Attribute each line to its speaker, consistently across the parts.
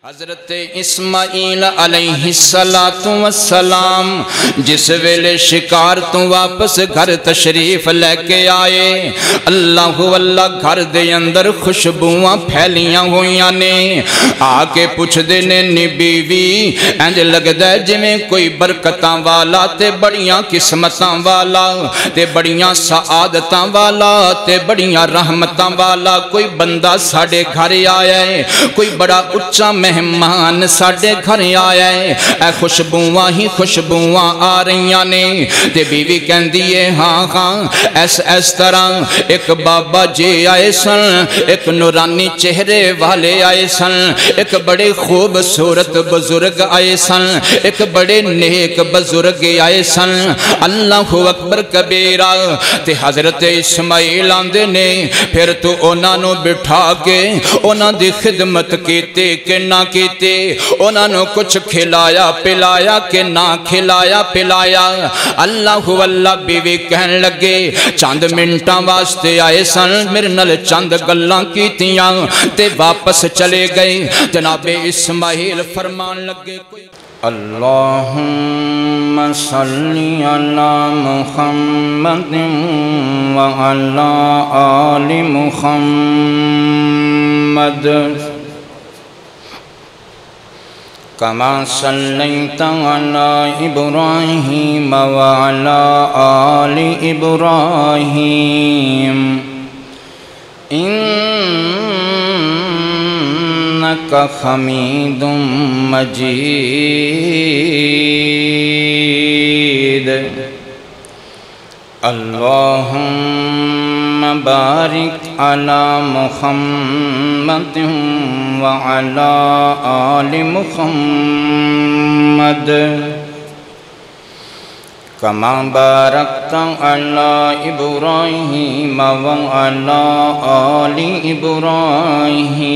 Speaker 1: حضرت اسماعیل علیہ السلام جس ویلے شکار تو واپس گھر تشریف لے کے آئے، اللہ گھر دے اندر خوشبوواں پھیلیاں ہویاں نے۔ آ کے پوچھ دینے نی بیوی انج لگدا ہے جویں کوئی برکتاں والا تے بڑیاں قسمتاں والا تے بڑیاں سعادتاں والا تے بڑیاں رحمتاں والا کوئی بندہ ساڈے گھر آیا ہے، کوئی بڑا اچا مہمان ساڈے گھر آیا ہے، اے خوشبوواں ہی خوشبوواں آ رہیاں نے۔ تے بیوی کہندی ہے ہاں ہاں اس طرح ایک بابا جی آئے سن، ایک نورانی چہرے والے آئے سن، ایک بڑے خوبصورت بزرگ آئے سن، ایک بڑے نیک بزرگ آئے سن۔ اللہ اکبر کبیرہ۔ تے حضرت اسماعیل آندے نے پھر تو انہاں نو بٹھا کے انہاں دی خدمت کیتے کہ نہ کیتے، انہاں نو کچھ کھلایا پلایا کہ نہ کھلایا پلایا۔ اللہ بیوی کہن لگے چند منٹاں واسطے آئے سن، میرے نال چند گلاں کیتیاں تے واپس چلے گئے۔ جناب اسماعیل فرمان لگے اللہم صلی علی محمد وعلی آل محمد کما صلیت علی ابراہیم وعلی آل ابراہیم انک حمید مجید اللہم بارک علی محمد وعلی آل محمد کما بارکت علی ابراہیم وعلی آل ابراہیم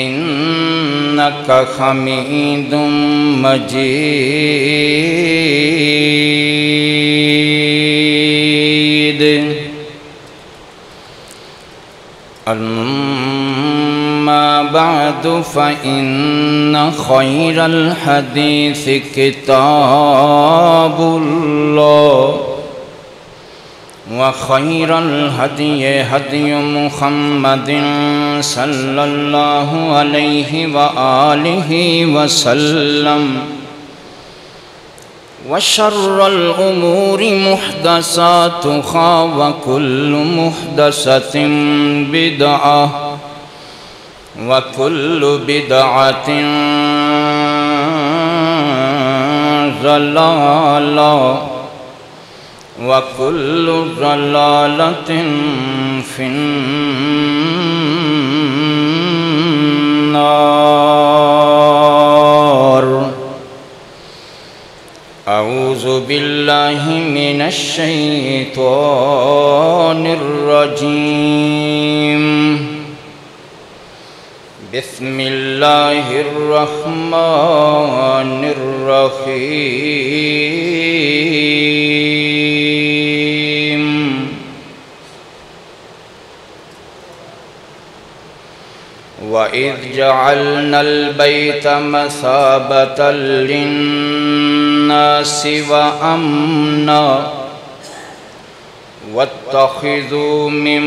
Speaker 1: انک حمید مجید۔ اما بعد فإن خیر الحدیث کتاب اللہ وخیر الہدی ہدی محمد صلی اللہ علیہ وآلہ وسلم وشر الامور محدثاتها وكل محدثة بدعة وكل بدعة ضلالة وكل ضلالة في النار۔ اعوذ باللہ من الشیطان الرجیم بسم اللہ الرحمن الرحیم۔ وَإِذْ جَعَلْنَا الْبَيْتَ مَثَابَةً لِلنَّاسِ وَأَمْنًا وَاتَّخِذُوا مِن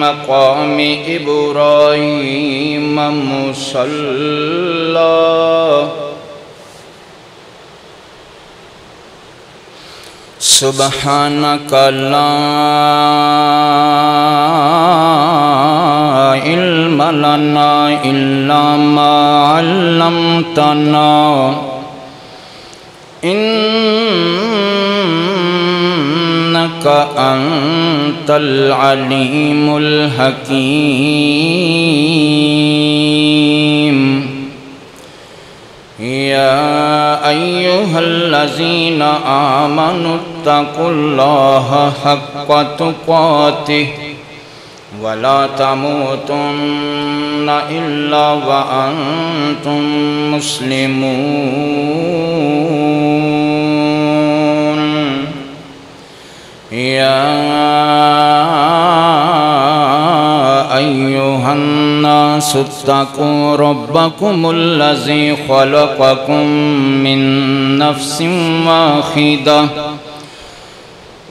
Speaker 1: مَّقَامِ إِبْرَاهِيمَ مُصَلًّى سبحانك لا علم لنا إلا ما علمتنا إنك أنت العليم الحكيم۔ يا أيها الذين آمنوا اتقوا الله حق تقاته ولا تموتن إلا وأنتم مسلمون۔ يا أيها الناس الناس اتقوا ربكم الذي خلقكم من نفس واحدة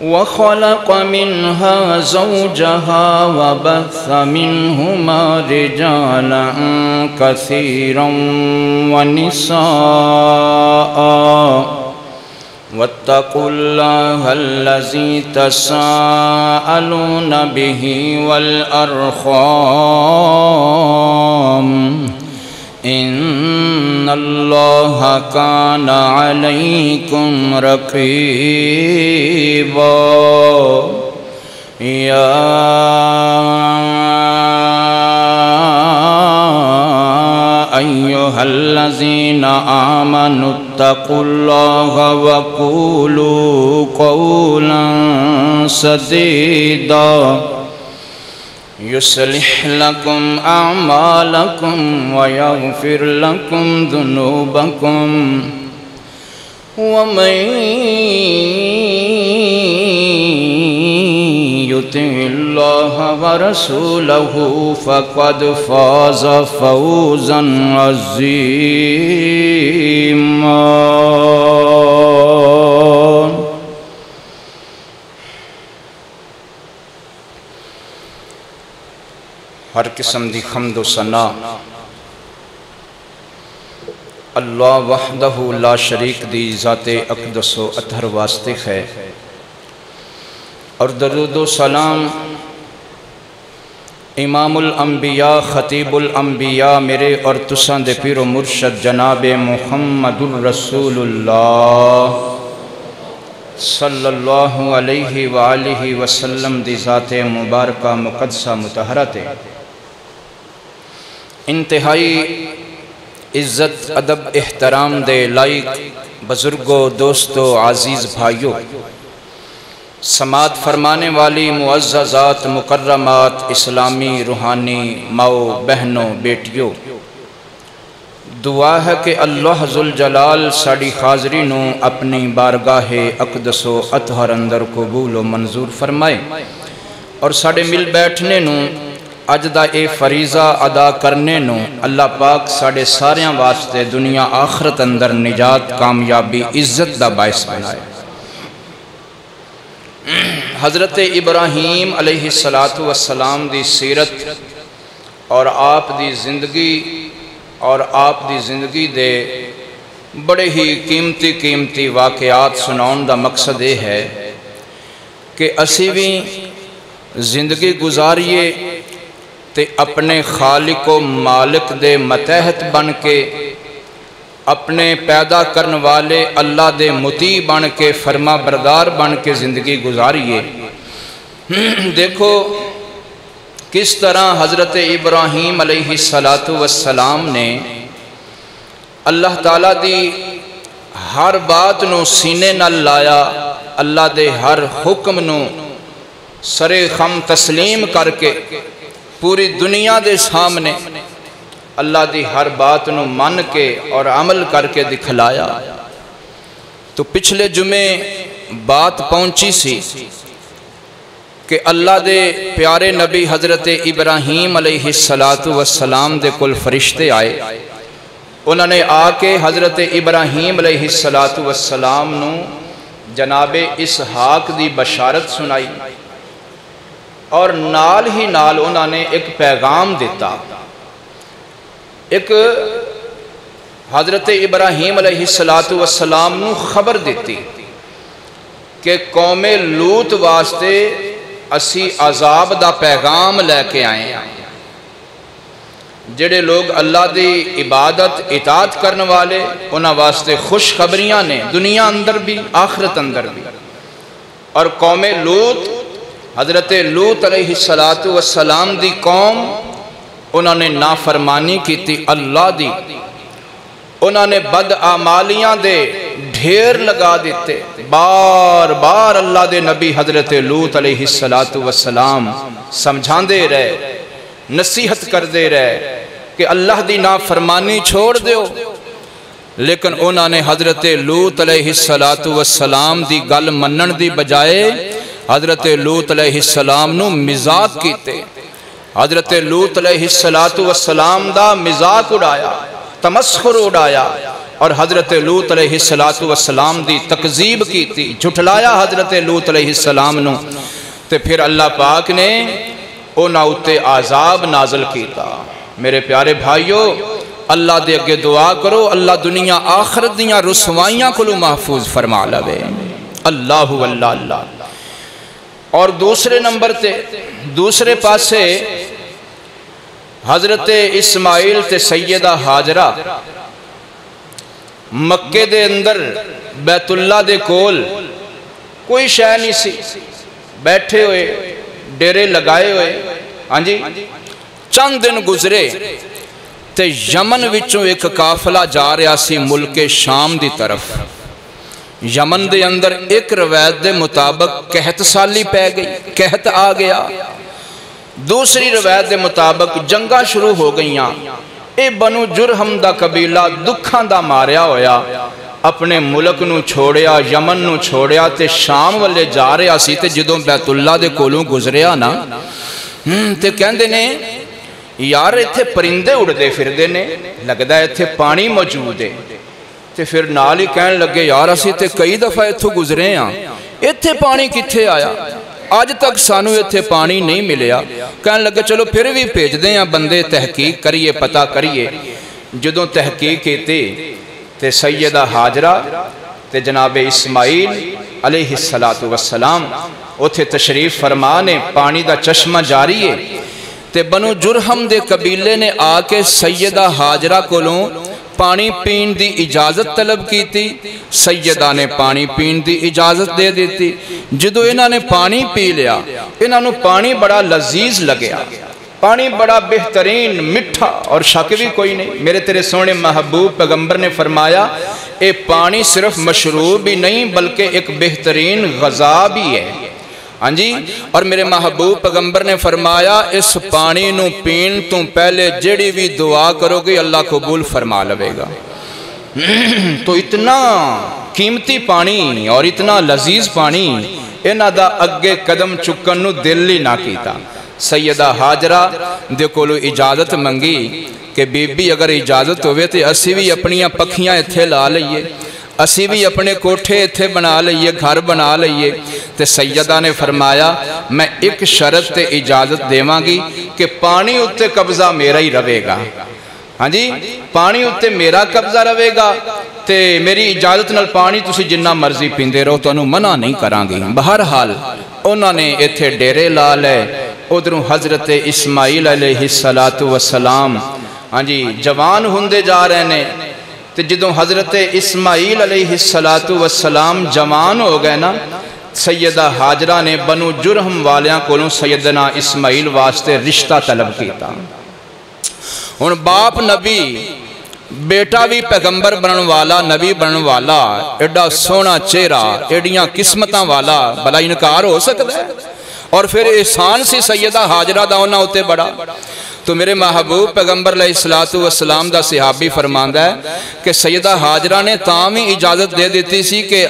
Speaker 1: وخلق منها زوجها وبث منهما رجالا كثيرا ونساء واتقوا الله الذي تساءلون به والأرحام إن الله كان عليكم رقيبا يا أيها الذين آمنوا اتقوا الله وقولوا قولا سديدا يصلح لكم أعمالكم ويغفر لكم ذنوبكم ومن يطع الله ورسوله فقد فاز فوزا عظيما ہر قسم دی حمد و ثنا اللہ وحدہ لا شریک دی ذات اقدس و اطہر واسطے ہے، اور درود و سلام امام الانبیاء خطیب الانبیاء میرے اور تساں دے پیر و مرشد جناب محمد الرسول اللہ صلی اللہ علیہ وآلہ وسلم دی ذات مبارکہ مقدسہ مطہرہ تے انتہائی عزت ادب احترام دے لائق بزرگوں دوستوں عزیز بھائیوں، سماعت فرمانے والی معززات مکرمات اسلامی روحانی ماؤ بہنوں بیٹیوں، دعا ہے کہ اللہ ذوالجلال ساڑی حاضری نو اپنی بارگاہ اقدس و اطہر اندر قبول و منظور فرمائے، اور ساڑے مل بیٹھنے نو اج دا اے فریضہ ادا کرنے نو اللہ پاک ساڑے ساریاں واسطے دنیا آخرت اندر نجات کامیابی عزت دا باعث بنائے۔ حضرت ابراہیم علیہ السلام دی سیرت اور آپ دی زندگی دے بڑے ہی قیمتی واقعات سناؤں دا مقصد یہ ہے کہ اسی بھی زندگی گزاریے تے اپنے خالق و مالک دے متحت بن کے، اپنے پیدا کرن والے اللہ دے مطیع بن کے، فرما بردار بن کے زندگی گزاریے۔ دیکھو کس طرح حضرت ابراہیم علیہ السلام نے اللہ تعالیٰ دی ہر بات نو سینے نال لایا، اللہ دے ہر حکم نو سرے خم تسلیم کر کے پوری دنیا دے سامنے اللہ دی ہر بات نو من کے اور عمل کر کے دکھلایا۔ تو پچھلے جمعے بات پہنچی سی کہ اللہ دے پیارے نبی حضرت ابراہیم علیہ السلام دے کل فرشتے آئے، انہوں نے آ کے حضرت ابراہیم علیہ السلام نو جناب اسحاق دی بشارت سنائی، اور نال ہی نال انہوں نے ایک پیغام دیتا۔ ایک حضرت ابراہیم علیہ السلام نو خبر دیتی کہ قوم لوط واسطے اسی عذاب دا پیغام لے کے آئے ہیں۔ جڑے لوگ اللہ دی عبادت اطاعت کرنے والے انہاں واسطے خوشخبریاں نے، دنیا اندر بھی آخرت اندر بھی۔ اور قوم لوط حضرت لوط علیہ السلام دی قوم، انہوں نے نافرمانی کی تھی اللہ دی، انہوں نے بدعمالیاں دے ڈھیر لگا دیتے، بار بار اللہ دے نبی حضرت لوط علیہ السلام سمجھان دے رہے، نصیحت کر دے رہے کہ اللہ دی نافرمانی چھوڑ دیو، لیکن انہوں نے حضرت لوط علیہ السلام دی گل منن دی بجائے حضرت لوط علیہ السلام نو مذاق کیتے، حضرت لوط علیہ السلام دا مزاق اڑایا، تمسخر اڑایا، اور حضرت لوط علیہ السلام دی تکذیب کی تھی، جھٹلایا حضرت لوط علیہ السلام نو، تے پھر اللہ پاک نے اونا اتے عذاب نازل کیتا۔ میرے پیارے بھائیو، اللہ دے اگے دعا کرو، اللہ دنیا آخرت دیاں رسوائیاں کو محفوظ فرما لوے، اللہ واللہ اللہ۔ اور دوسرے نمبر تے دوسرے پاسے حضرت اسماعیل تے سیدہ حاجرہ مکے دے اندر بیت اللہ دے کول کوئی شے نہیں سی، بیٹھے ہوئے ڈیرے لگائے ہوئے، ہاں جی چند دن گزرے تے یمن وچوں ایک قافلہ جا رہا سی ملک شام دی طرف۔ یمن دے اندر ایک روایت دے مطابق قحط سالی پہ گئی، قحط آ گیا۔ دوسری روایت دے مطابق جنگاں شروع ہو گئیاں۔ اے بنو جرہم دا قبیلہ دکھاں دا ماریا ہویا اپنے ملک نو چھوڑیا، یمن نو چھوڑیا تے شام والے جا رہا سی، تے جدوں بیت اللہ دے کولوں گزریا نا تے کہندے نے یار ایتھے پرندے اڑدے پھردے نے، لگدا ہے ایتھے پانی موجود ہے۔ تے پھر نال ہی کہن لگے یار اسی تے کئی دفعہ ایتھوں گزرے ہاں، ایتھے پانی کتھے آیا؟ آج تک سانو ایتھے پانی نہیں ملیا۔ کہن لگے چلو پھر بھی بھیج دیں بندے، تحقیق کریے، پتہ کریے۔ جدوں تحقیق کیتے تے سیدہ حاجرہ تے جناب اسماعیل علیہ السلام اتھے تشریف فرمانے، پانی دا چشمہ جاری ہے۔ تے بنو جرہم دے قبیلے نے آ کے سیدہ حاجرہ کولوں پانی پین دی اجازت طلب کی تھی، سیدہ نے پانی پین دی اجازت دے دیتی۔ جدو انہوں نے پانی پی لیا، انہوں نے پانی بڑا لذیذ لگیا، پانی بڑا بہترین مٹھا، اور شک بھی کوئی نہیں۔ میرے تیرے سونے محبوب پیغمبر نے فرمایا اے پانی صرف مشروب ہی نہیں بلکہ ایک بہترین غذا بھی ہے، ہاں جی۔ اور میرے محبوب پیغمبر نے فرمایا اس پانی نو پین تو پہلے جڑی بھی دعا کرو گے اللہ قبول فرما لوے گا۔ تو اتنا قیمتی پانی اور اتنا لذیذ پانی انہاں دا اگے قدم چکن نو دل ہی نہ کیتا۔ سیدہ حاجرہ دے کولو اجازت منگی کہ بی بی اگر اجازت ہوئے تے اسی بھی اپنیاں پکھیاں اتھے لا لئیے، اسی بھی اپنے کوٹھے اتھے بنا لئیے، گھر بنا لئیے۔ تے سیدہ نے فرمایا میں ایک شرط تے اجازت دیواں گی کہ پانی اتے قبضہ میرا ہی رہے گا، ہاں جی پانی اتے میرا قبضہ رہے گا، تے میری اجازت نال پانی تسی جنہ مرضی پیندے رہو تو انہوں منع نہیں کران گی۔ بہرحال انہوں نے اتھے ڈیرے لا لے۔ ادھروں حضرت اسماعیل علیہ السلام ہاں جی جوان ہوندے جا رہے نے، تے جدوں حضرت اسماعیل علیہ السلام جوان ہو گئے نا، سیدہ حاجرہ نے بنو جرہم والیاں کولوں سیدنا اسماعیل واسطے رشتہ طلب کیتا۔ ہن باپ نبی، بیٹا بھی پیغمبر بنن والا، نبی بنن والا، ایڈا سونا چہرہ، ایڈیاں قسمتاں والا، بھلا انکار ہو سکتا ہے؟ اور پھر احسان سی سیدہ حاجرہ دا ہونا ہوتے بڑا۔ تو میرے محبوب پیغمبر علیہ السلام دا صحابی فرماندہ ہے کہ سیدہ حاجرہ نے تامی اجازت دے دیتی سی کہ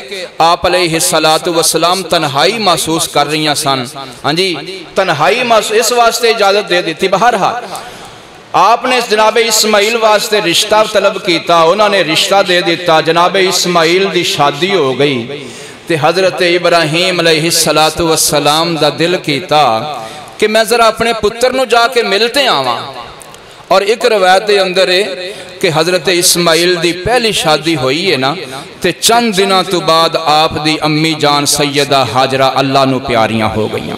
Speaker 1: آپ علیہ السلام تنہائی محسوس کر رہی ہیں سن، ہاں جی تنہائی محسوس، اس واسطے اجازت دے دیتی۔ بہرحال آپ نے جناب اسماعیل واسطے رشتہ طلب کیتا، انہوں نے رشتہ دے دیتا، جناب اسماعیل دی شادی ہو گئی۔ تے حضرت ابراہیم علیہ السلام دا دل کیتا کہ میں ذرا اپنے پتر نو جا کے ملتے آواں۔ اور ایک روایت دے اندر ہے کہ حضرت اسماعیل دی پہلی شادی ہوئی ہے نا، تے چند دنوں تو بعد آپ دی امی جان سیدہ حاجرہ اللہ نو پیاریاں ہو گئیاں۔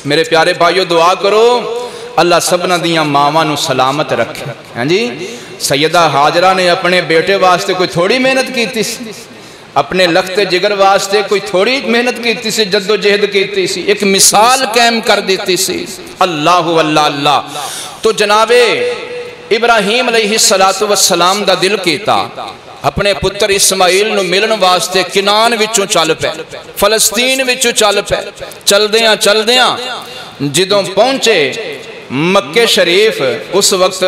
Speaker 1: میرے پیارے بھائیو دعا کرو اللہ سبنا دیاں ماواں نو سلامت رکھے، ہاں جی۔ سیدہ حاجرہ نے اپنے بیٹے واسطے کوئی تھوڑی محنت کیتی سی، اپنے لخت جگر واسطے کوئی تھوڑی محنت کیتی سی، جد و جہد کیتی سی، ایک مثال قائم کر دیتی سی۔ اللہ واللہ اللہ۔ تو جناب ابراہیم علیہ السلام دا دل کیتا اپنے پتر اسماعیل نو ملن واسطے کنان وچوں چل پے، فلسطین وچوں چل پے۔ چل دیاں جدوں پہنچے مکہ شریف، اس وقت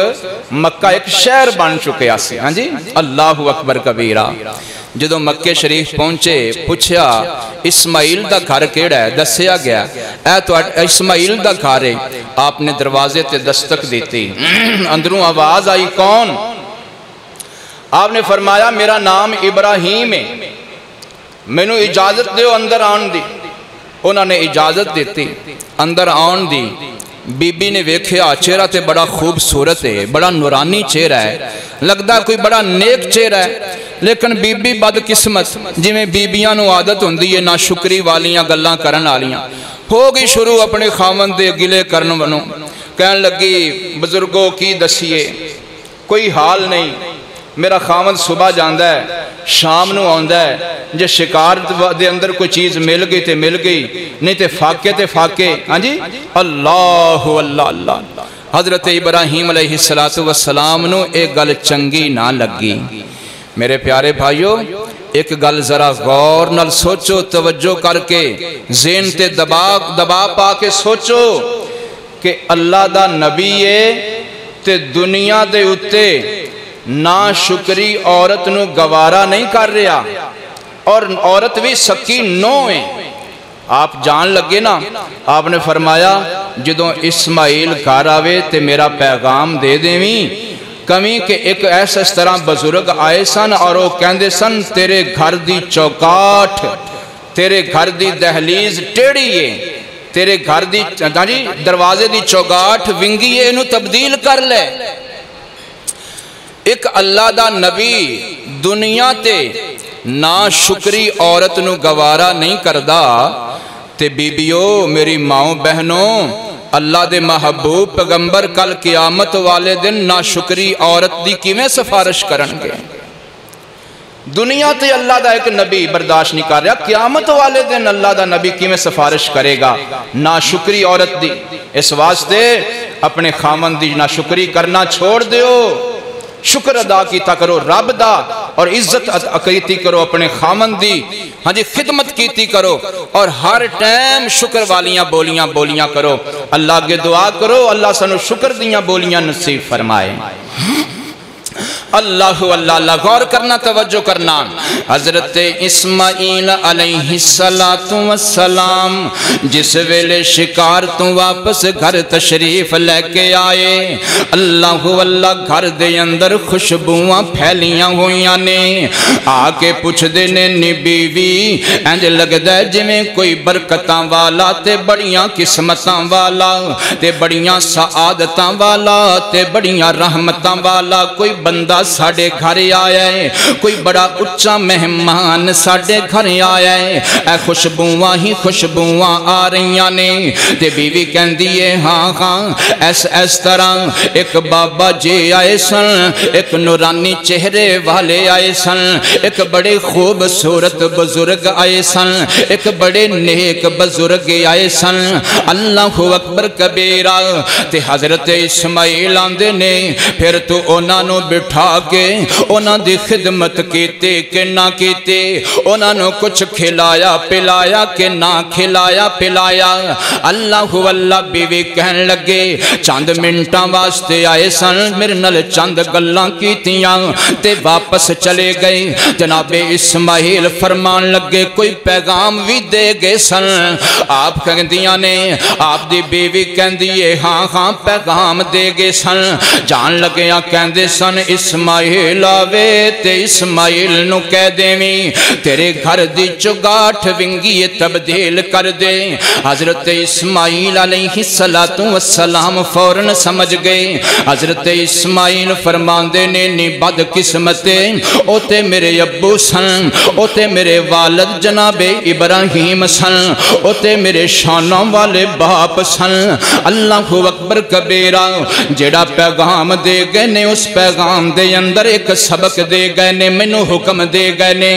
Speaker 1: مکہ ایک شہر بن چکے آسی، ہاں جی اللہ اکبر کبیرہ۔ جدو مکہ شریف پہنچے پوچھیا اسماعیل دا گھر کیڑا ہے؟ دسیا گیا اے تو اسماعیل دا گھر ہے۔ آپ نے دروازے تے دستک دیتی، اندروں آواز آئی کون؟ آپ نے فرمایا میرا نام ابراہیم ہے، میں نو اجازت دیو اندر آن دی۔ انہوں نے اجازت دیتی، اندر آن دی۔ بی بی نے ویکھیا چہرہ تے بڑا خوبصورت ہے، بڑا نورانی چہرہ ہے، لگتا ہے کوئی بڑا نیک چہرہ ہے، لیکن بی بی بد قسمت جی میں بیبیاں نو عادت ہوندی ہے نا شکری والیاں گلاں کرن والیاں، ہو گئی شروع اپنے خاوند دے گلے کرن ونوں، کہن لگی بزرگوں کی دسیے کوئی حال نہیں، میرا خاوند صبح جاندا ہے شام نو آندا ہے، جے شکار دے اندر کوئی چیز مل گئی تے مل گئی، نہیں تے فاقے ہاں جی اللہ اللہ اللہ۔ حضرت ابراہیم علیہ السلام نو ایک گل چنگی نہ لگی۔ میرے پیارے بھائیو ایک گل ذرا غور نال سوچو، توجہ کر کے ذہن تے دبا پا کے سوچو کہ اللہ دا نبی ہے تے دنیا دے اتے نا شکری عورت نو گوارا نہیں کر رہا، اور عورت بھی سکی نو ہے۔ آپ جان لگے نا، آپ نے فرمایا جدوں اسماعیل گھر آوے تے میرا پیغام دے دیویں، کمی کہ ایک ایسا اس طرح بزرگ آئے سن اور وہ کہندے سن تیرے گھر دی چوکاٹ، تیرے گھر دی دہلیز ٹیڑی ہے، تیرے گھر دی دروازے دی چوکاٹ ونگی ہے، انہوں تبدیل کر لے۔ ایک اللہ دا نبی دنیا تے نا شکری عورت نو گوارا نہیں کردہ، تے بیبیو میری ماؤں بہنوں اللہ دے محبوب پیغمبر کل قیامت والے دن نا شکری عورت دی کیویں سفارش کرنگے؟ دنیا تے اللہ دا ایک نبی برداشت نہیں کر رہا، قیامت والے دن اللہ دا نبی کیویں سفارش کرے گا نا شکری عورت دی؟ اس واسطے اپنے خاوند دی نا شکری کرنا چھوڑ دیو، شکر ادا کیتا کرو رب دا، اور عزت کیتی کرو اپنے خاوند دی، ہاں جی خدمت کیتی کرو، اور ہر ٹائم شکر والیاں بولیاں کرو۔ اللہ کے دعا کرو اللہ سنو شکر دیاں بولیاں نصیب فرمائے۔ اللہ اللہ غور کرنا، توجہ کرنا۔ حضرت اسماعیل علیہ السلام جس ویلے شکار تو واپس گھر تشریف لے کے آئے، اللہ اللہ گھر دے اندر خوشبوواں پھیلیاں ہویاں نے، آکے پوچھ دینے نی بیوی انج لگدا ہے جویں کوئی برکتاں والا تے بڑیاں قسمتاں والا تے بڑیاں سعادتاں والا تے بڑیاں رحمتاں والا کوئی بندہ ساڑھے گھر آیا ہے، کوئی بڑا اچھا مہمان ساڑھے گھر آیا ہے، اے خوشبوواں ہی خوشبوواں آ رہیاں نے۔ تے بیوی کہن دیئے ہاں ایس طرح ایک بابا جی آئے سن، ایک نورانی چہرے والے آئے سن، ایک بڑے خوبصورت بزرگ آئے سن، ایک بڑے نیک بزرگ آئے سن۔ اللہ اکبر کبیرہ۔ تے حضرت اسماعیل آندے نے پھر تو انہاں نو بٹھا کے انہاں دی خدمت کیتے کہ نہ کیتے، انہاں نو کچھ کھلایا پلایا کہ نہ کھلایا پلایا۔ اللہ اللہ بیوی کہن لگے چند منٹاں واسطے آئے سن، میرے نال چند گلاں کیتیاں تے واپس چلے گئے۔ جناب اسماعیل فرمان لگے کوئی پیغام بھی دے گئے سن؟ آپ کہندیاں نے، آپ دی بیوی کہندیے ہاں پیغام دے گئے سن۔ جان لگیاں کہندے سن اسماعیل آوے تے اسماعیل نو کہہ دیویں تیرے گھر دی چگاٹھ ونگی تبدیل کر دے۔ حضرت اسماعیل علیہ السلام فوراً سمجھ گئے۔ حضرت اسماعیل فرماندے نے نی بد قسمتے او تے میرے ابو سن، او تے میرے والد جناب ابراہیم سن، او تے میرے شانوں والے باپ سن۔ اللہ اکبر کبیرہ۔ جڑا پیغام دے گئے نے اس پیغام دے اندر ایک سبق دے گئے نے، مینوں حکم دے گئے نے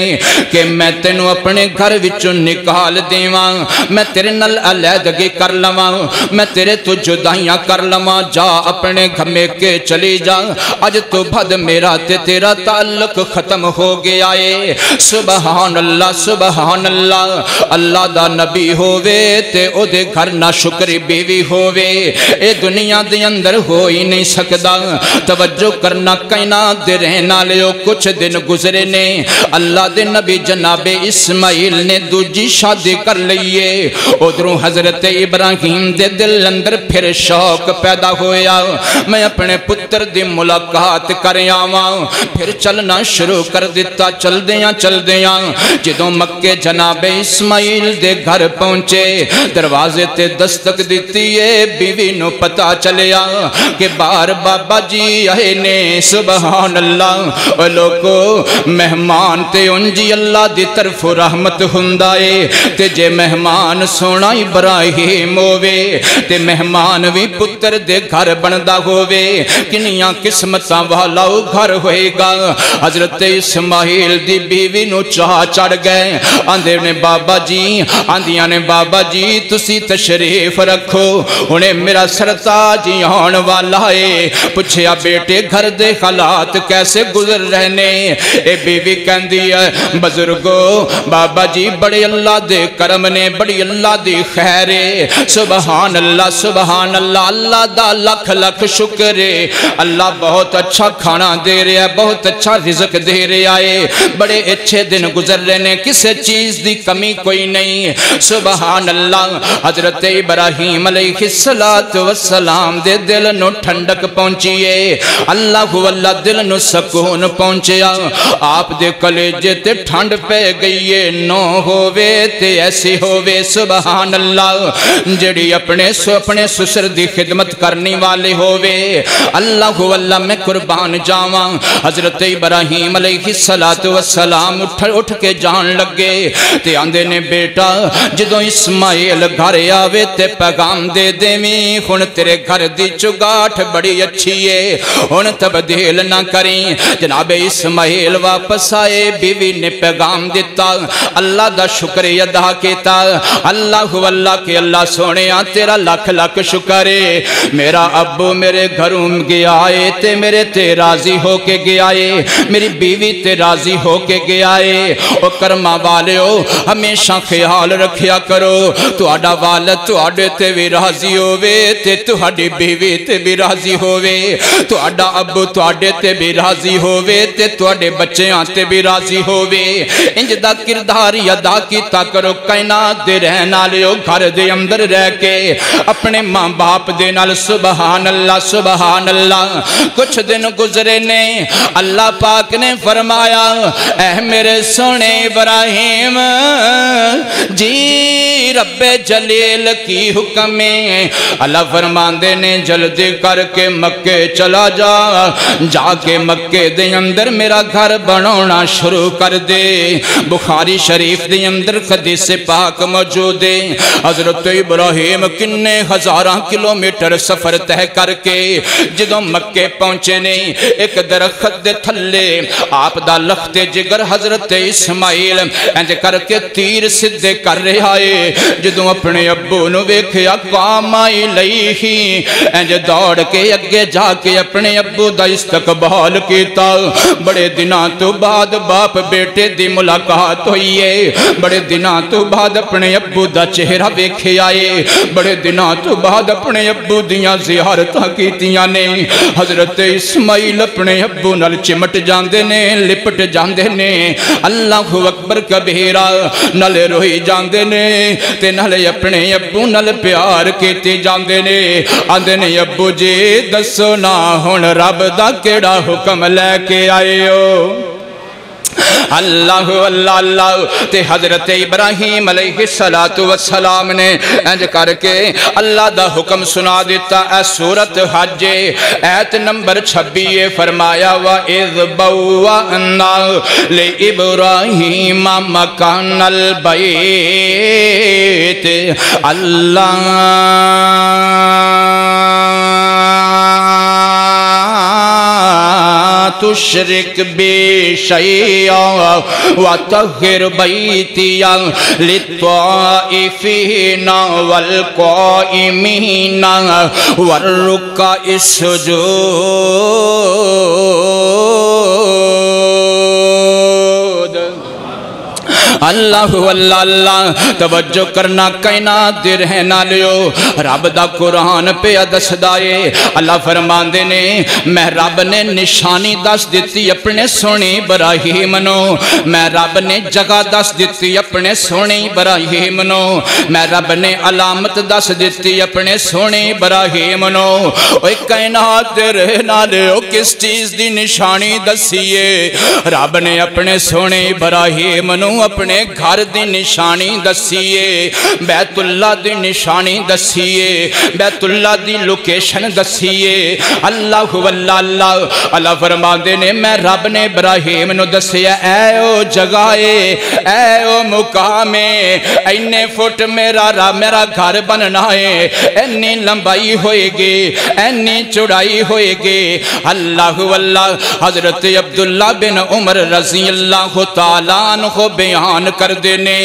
Speaker 1: کہ میں تینوں اپنے گھر وچوں نکال دیواں، میں تیرے نال علیحدگی کر لواں، میں تیرے تو جدائیاں کر لواں، جا اپنے گھمے کے چلی جا، اج تو بعد میرا تے تیرا تعلق ختم ہو گیا ہے۔ سبحان اللہ سبحان اللہ۔ اللہ دا نبی ہووے تے او دے گھر نہ شکری بیوی ہووے، اے دنیا دے اندر ہو ہی نہیں سکدا۔ توجہ کرنا، کائنات کائنات دے رہنا لیو کچھ دن گزرے نے اللہ دے نبی جناب اسماعیل نے دوجی شادی کر لئیے ادھروں حضرت ابراہیم دے دل اندر پھر شوق پیدا ہویا میں اپنے پتر دی ملاقات کریں آواں پھر چلنا شروع کر دیتا چل دیاں جدوں مکے جناب اسماعیل دے گھر پہنچے دروازے تے دستک دیتی ہے بیوی نو پتا چلیا کہ بار بابا جی آئے نے سبحان اللہ اے لوگو مہمان تے انجی اللہ دی طرف رحمت ہندائے تے جے مہمان سونا ابراہیم ہووے تے مہمان بھی پتر دے گھر بندہ ہووے کنیاں قسمتاں والا گھر ہوئے گا حضرت اسماعیل دی بیوی نو چاہ چڑھ گئے آندے نے بابا جی آندیاں نے بابا جی تسی تشریف رکھو انہیں میرا سرتاج آن والا ہے پوچھیا بیٹے گھر دے حالات کیسے گزر رہنے اے بیوی کہندی ہے بزرگو بابا جی بڑے اللہ دے کرم نے بڑی اللہ دی خیرے سبحان اللہ اللہ دا لکھ لکھ شکرے اللہ بہت اچھا کھانا دے رہے ہیں بہت اچھا رزق دے رہے آئے بڑے اچھے دن گزر رہے ہیں کسے چیز دی کمی کوئی نہیں سبحان اللہ حضرت ابراہیم علیہ السلام دے دل نو ٹھنڈک پہنچیے اللہ دل نو سکون پہنچیا آپ دے کلیجے تے ٹھنڈ پہ گئیے نو ہووے تے ایسی ہووے سبحان اللہ جڑی اپنے سسر دی خدمت کرنی والے ہووے اللہ میں قربان جاواں حضرت ابراہیم علیہ السلام اٹھ کے جان لگے تے آندے نے بیٹا جدوں اسماعیل گھر آوے تے پیغام دے دیویں ہن تیرے گھر دی چگاٹھ بڑی اچھی ہے ہن تبدیل نہ کریں جناب اسماعیل واپس آئے بیوی نے پیغام دیتا اللہ دا شکریہ ادا کیتا اللہ کہ اللہ سونیا تیرا لکھ لکھ شکرے میرا ابو میرے گھروں گیا ہے تے میرے تے راضی ہو کے گیا ہے میری بیوی تے راضی ہو کے گیا ہے او کرما والیو ہمیشہ خیال رکھیا کرو تو آڈا والد تو آڈے تے بھی راضی ہووے تے تو آڈی بیوی تے بھی راضی ہووے تو آڈا ابو تو آڈے تے بھی راضی ہووے تے تو آڈے بچے آتے بھی راضی ہووے انج دا کرداری ادا کیتا کرو کائنات دے رہنا لیو گھر دے اندر رہ کے اپنے ماں باپ دے نال سبحان اللہ کچھ دن گزرے نے اللہ پاک نے فرمایا اے میرے سونے ابراہیم جی رب جلیل کی حکم ہے اللہ فرماندے نے جلدی کر کے مکے چلا جا کے مکے دے اندر میرا گھر بنانا شروع کر دے بخاری شریف دے اندر حدیث پاک موجود ہے حضرت ابراہیم کنے ہزاراں کلومیٹر سفر طے کر کے جدوں مکے پہنچے نے ایک درخت دے تھلے آپ دا لخت جگر حضرت اسماعیل انج کر کے تیر سدھے کر رہا ہے جدوں اپنے ابو نو ویکھیا کام آئی لئی ہی انج دوڑ کے اگے جا کے اپنے ابو دا استقبال کیتا بڑے دناں تو بعد باپ بیٹے دی ملاقات ہوئی ہے بڑے دناں تو بعد اپنے ابو دا چہرہ ویکھے آئے بڑے دناں تو بعد اپنے ابو دیاں زیارتاں کیتیاں نے حضرت اسماعیل اپنے ابو نال چمٹ جاندے نے لپٹ جاندے نے اللہ اکبر کبیرہ نال روئی جاندے نے تے نال اپنے ابو نال پیار کیتے جاندے نے آندے نے ابو جی دسو نا ہن رب دا کیڑا حکم لے کے آئے ہو اللہ تے حضرت ابراہیم علیہ السلام نے انج کر کے اللہ دا حکم سنا دیتا اے سورت حج ایت نمبر 26 فرمایا وَإِذْ بَوَّأْنَا لِإِبْرَاهِيمَ مَكَانَ الْبَيْتِ تشرک بی شیئا وطہر بیتیا للطائفین والقائمین والرکع السجود اللہ اللہ توجہ کرنا کائنات دے رہنا لیو رب دا قرآن پہ دس دائے اللہ فرماندے نے میں رب نے نشانی دس دیتی اپنے سونے ابراہیم نو میں رب نے جگہ دس دیتی اپنے سونے ابراہیم نو میں رب نے علامت دس دیتی اپنے سونے ابراہیم نو اوہ کائنات دے رہنا لیو کس چیز دی نشانی دسیے رب نے اپنے سونے ابراہیم نو اپنے گھر دی نشانی دسیے بیت اللہ دی نشانی دسیے بیت اللہ دی لوکیشن دسیے اللہ واللہ اللہ فرماندے نے میں رب نے ابراہیم نو دسیا اے او جگائے اے او مقامے اینے فٹ میرا گھر بننا ہے اینی لمبائی ہوئے گی اینی چڑائی ہوئے گی اللہ واللہ حضرت عبداللہ بن عمر رضی اللہ تعالیٰ عنہ بیان کر دینے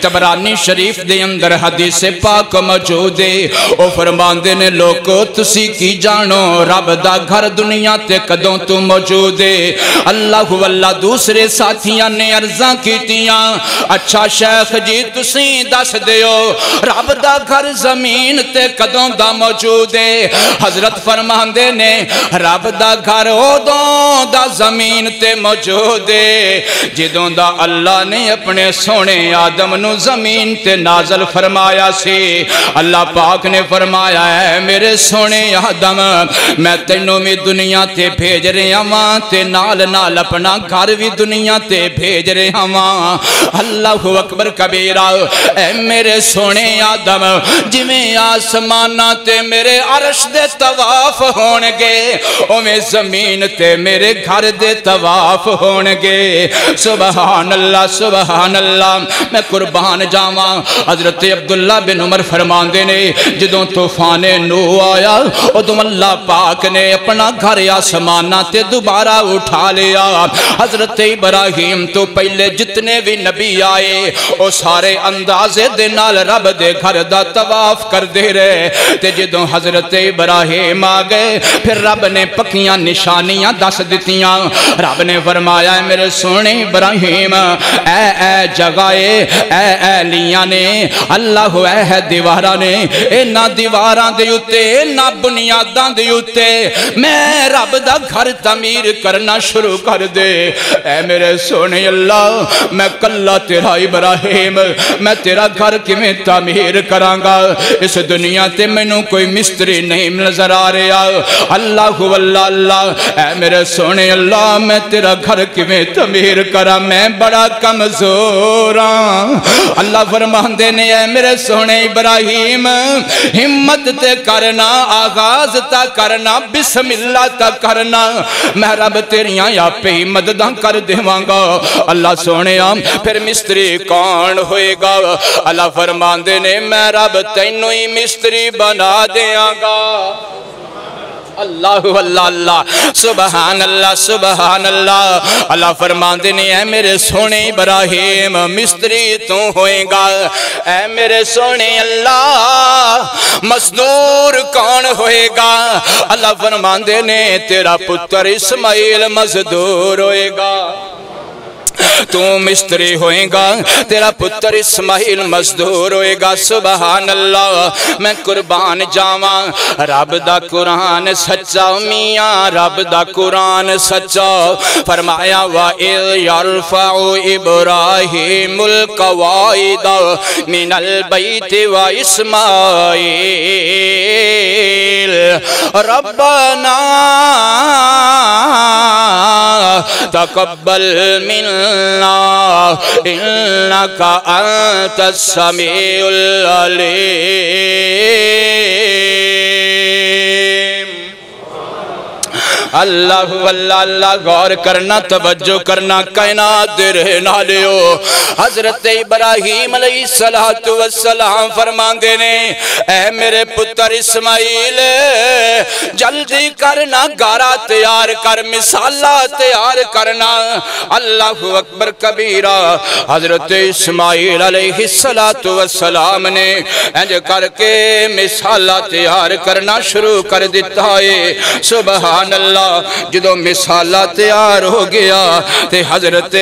Speaker 1: تبرانی شریف دے اندر حدیث پاک موجود ہے او فرمان دینے لوگو تسی کی جانو رب دا گھر دنیا تے قدوں تو موجود ہے اللہ واللہ دوسرے ساتھیاں نے عرضاں کیتیاں اچھا شیخ جی تسی دس دیو رب دا گھر زمین تے قدوں دا موجود ہے حضرت فرمان دینے رب دا گھر اودوں دا زمین تے موجود ہے جدوں دا اللہ نے اپنے سونے آدم نو زمین تے نازل فرمایا سی اللہ پاک نے فرمایا ہے میرے سونے آدم میں تینوں میں دنیا تے بھیج رہے ہاں تے نال نال اپنا گھر بھی دنیا تے بھیج رہے ہاں اللہ اکبر کبیرہ اے میرے سونے آدم جی میں آسمانہ تے میرے عرش دے طواف ہونگے او میں زمین تے میرے گھر دے طواف ہونگے سبحان اللہ میں قربان جاواں حضرت عبداللہ بن عمر فرمان دینے جدوں طوفان نو آیا ادھم اللہ پاک نے اپنا گھر آسمانہ تے دوبارہ اٹھا لیا حضرت ابراہیم تو پہلے جتنے بھی نبی آئے او سارے اندازے دے نال رب دے گھر دا طواف کر دے رہے تے جدوں حضرت ابراہیم آگئے پھر رب نے پکیاں نشانیاں دس دیتیاں رب نے فرمایا ہے میرے سونے ابراہیم اے جگائے اے لیاں نے اللہ اے دیوارہ نے اینا دیواراں دے اتے اینا بنیاداں دے اتے میں رب دا گھر تعمیر کرنا شروع کر دے اے میرے سونے اللہ میں کلہ تیرا ابراہیم میں تیرا گھر کی میں تعمیر کرانگا اس دنیا تے میں نو کوئی مستری نہیں نظر آ رہا اللہ واللہ اے میرے سونے اللہ میں تیرا گھر کی میں تعمیر کرا میں بڑا کمزوراں اللہ فرمان دینے اے میرے سونے ابراہیم ہمت تے کرنا آغاز تا کرنا بسم اللہ تا کرنا میں رب تیریاں یا پہ ہی مدداں کر دیوانگا اللہ سونے پھر مستری کون ہوئے گا اللہ فرمان دینے میں رب تینوں ہی مستری بنا دیاں گا اللہ سبحان اللہ اللہ فرمان دینے اے میرے سونے ابراہیم مستری تو ہوئے گا اے میرے سونے اللہ مزدور کون ہوئے گا اللہ فرمان دینے تیرا پتر اسماعیل مزدور ہوئے گا تو مستری ہوئے گا تیرا پتر اسماعیل مزدور ہوئے گا سبحان اللہ میں قربان جاواں رب دا قرآن سچا میاں رب دا قرآن سچا فرمایا وَإِذْ يَرْفَعُ إِبْرَاهِيمُ الْقَوَائِدَ مِنَ الْبَيْتِ وَإِسْمَاعِيلَ رَبَّنَا تَقَبَّلْ مِنَّا إِنَّكَ أَنْتَ السَّمِيعُ الْعَلِيمُ اللہ اللہ غور کرنا توجہ کرنا کائنات دے رہنا لیو حضرت ابراہیم علیہ السلام فرمان دینے اے میرے پتر اسماعیل جلدی کرنا گارا تیار کر مثالہ تیار کرنا اللہ اکبر کبیرہ حضرت اسماعیل علیہ السلام نے انج کر کے مثالہ تیار کرنا شروع کر دیتا ہے سبحان اللہ جدو مثالہ تیار ہو گیا تے حضرت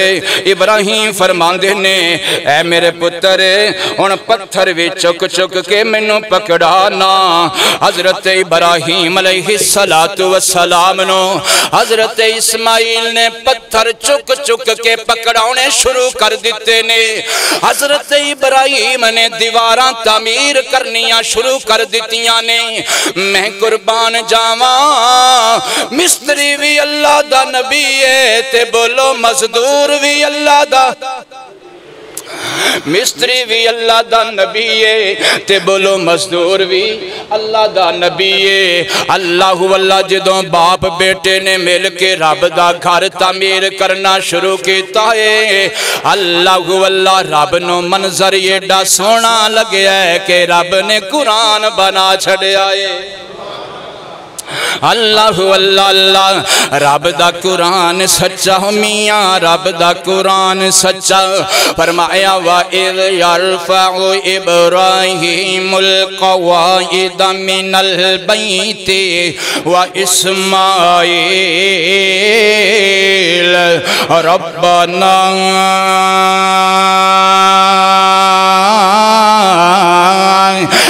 Speaker 1: ابراہیم فرماندے نے اے میرے پتر ان پتھر بھی چک چک کے منو پکڑانا حضرت ابراہیم علیہ السلام نو حضرت اسماعیل نے پتھر چک چک کے پکڑاؤنے شروع کر دیتے نے حضرت ابراہیم نے دیواراں تعمیر کرنیاں شروع کر دیتیاں نے میں قربان جاواں مستری بھی اللہ دا نبی ہے تے بولو مزدور بھی اللہ دا مستری بھی اللہ دا نبی ہے تے بولو مزدور بھی اللہ دا نبی ہے اللہ واللہ جدوں باپ بیٹے نے مل کے رب دا گھر تعمیر کرنا شروع کیتا ہے اللہ واللہ رب نو منظر ایڈا سونا لگیا ہے کہ رب نے قرآن بنا چھڑیا ہے اللہ اللہ اللہ رب دا قرآن سچا میاں رب دا قرآن سچا فرمایا وَإِذْ يَرْفَعُ إِبْرَاهِيمُ الْقَوَائِدَ مِنَ الْبَيْتِ وَإِسْمَاعِيلَ رَبَّنَا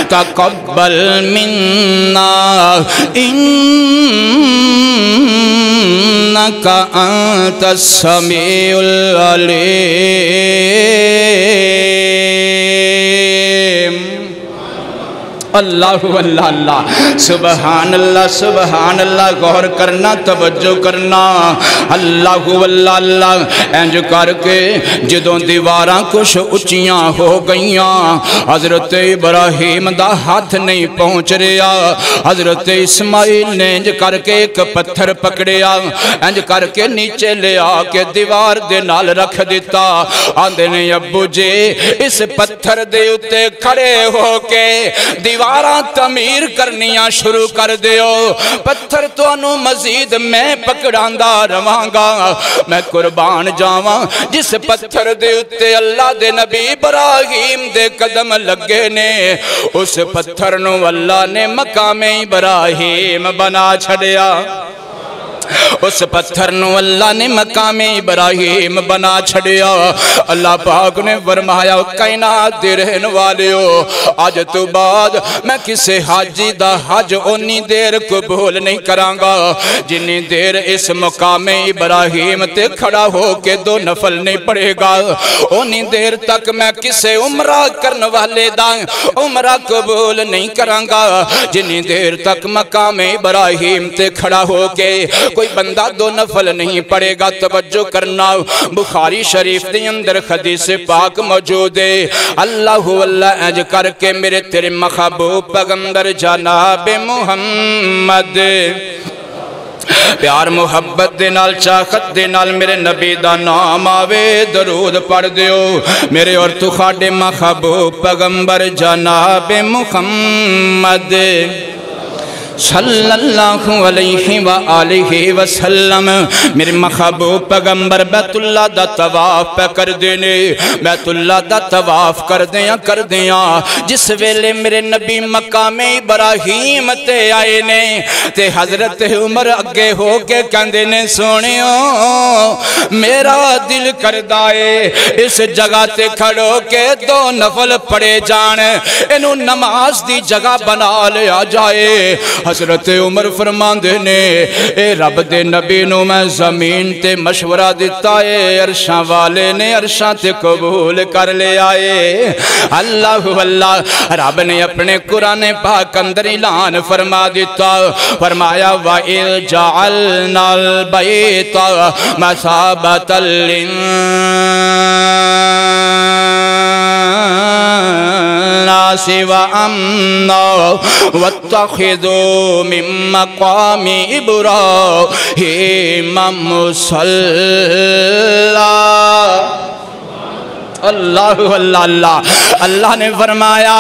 Speaker 1: تقبل منا انك انت السميع العليم اللہ اللہ اللہ سبحان اللہ غور کرنا توجہ کرنا اللہ اللہ اللہ انج کر کے جدوں دیواراں کچھ اچیاں ہو گئیاں حضرت ابراہیم دا ہاتھ نہیں پہنچ رہا حضرت اسماعیل نے انج کر کے ایک پتھر پکڑیا انج کر کے نیچے لے آ کے دیوار دے نال رکھ دیتا آندے نے ابو جی اس پتھر دے اتے کھڑے ہو کے دیواراں تعمیر کرنیاں شروع کر دیو پتھر تو انو مزید میں پکڑاندہ رواں میں قربان جاواں جس پتھر دے اتے اللہ دے نبی ابراہیم دے قدم لگے نے اس پتھر نو اللہ نے مقام ابراہیم بنا چھڑیا اس پتھر نو اللہ نے مقام ابراہیم بنا چھڑیا اللہ پاک نے فرمایا کائنات دے رہن والیو آج تو بعد میں کسے حاجی دا حج اونی دیر قبول نہیں کرانگا جنی دیر اس مقام ابراہیم تے کھڑا ہو کے دو نفل نہیں پڑے گا اونی دیر تک میں کسے عمرہ کرن والے دا عمرہ قبول نہیں کرانگا جنی دیر تک مقام ابراہیم تے کھڑا ہو کے کوئی بندہ دو نفل نہیں پڑے گا توجہ کرنا بخاری شریف دے اندر حدیث پاک موجود ہے اللہ اللہ اج کر کے میرے تیرے محبوب پیغمبر جناب محمد پیار محبت دے نال چاہت دے نال میرے نبی دا نام آوے درود پڑھ دیو میرے اور تخاڑے محبوب پیغمبر جناب محمد صلی اللہ علیہ وآلہ وسلم میرے محبوب پیغمبر بیت اللہ دا طواف پہ کر دینے بیت اللہ دا طواف کر دیاں جس ویلے میرے نبی مقام ابراہیم تے آئے نے تے حضرت عمر اگے ہو کے کہندے نے سونیوں میرا دل کر دائے اس جگہ تے کھڑو کے دو نفل پڑے جان انہوں نماز دی جگہ بنا لیا جائے حضرت عمر فرمان دینے اے رب دے نبی نو میں زمین تے مشورہ دیتا ہے عرشاں والے نے عرشاں تے قبول کر لے آئے اللہ اللہ رب نے اپنے قرآن پاک اندر اعلان فرما دیتا فرمایا وَإِذْ جَعَلْنَا الْبَيْتَ مَثَابَةً لِلنَّاسِ وَأَمْنًا وَاتَّخِذُوا من مقام ابراہیم مصلی اللہ اللہ اللہ اللہ نے فرمایا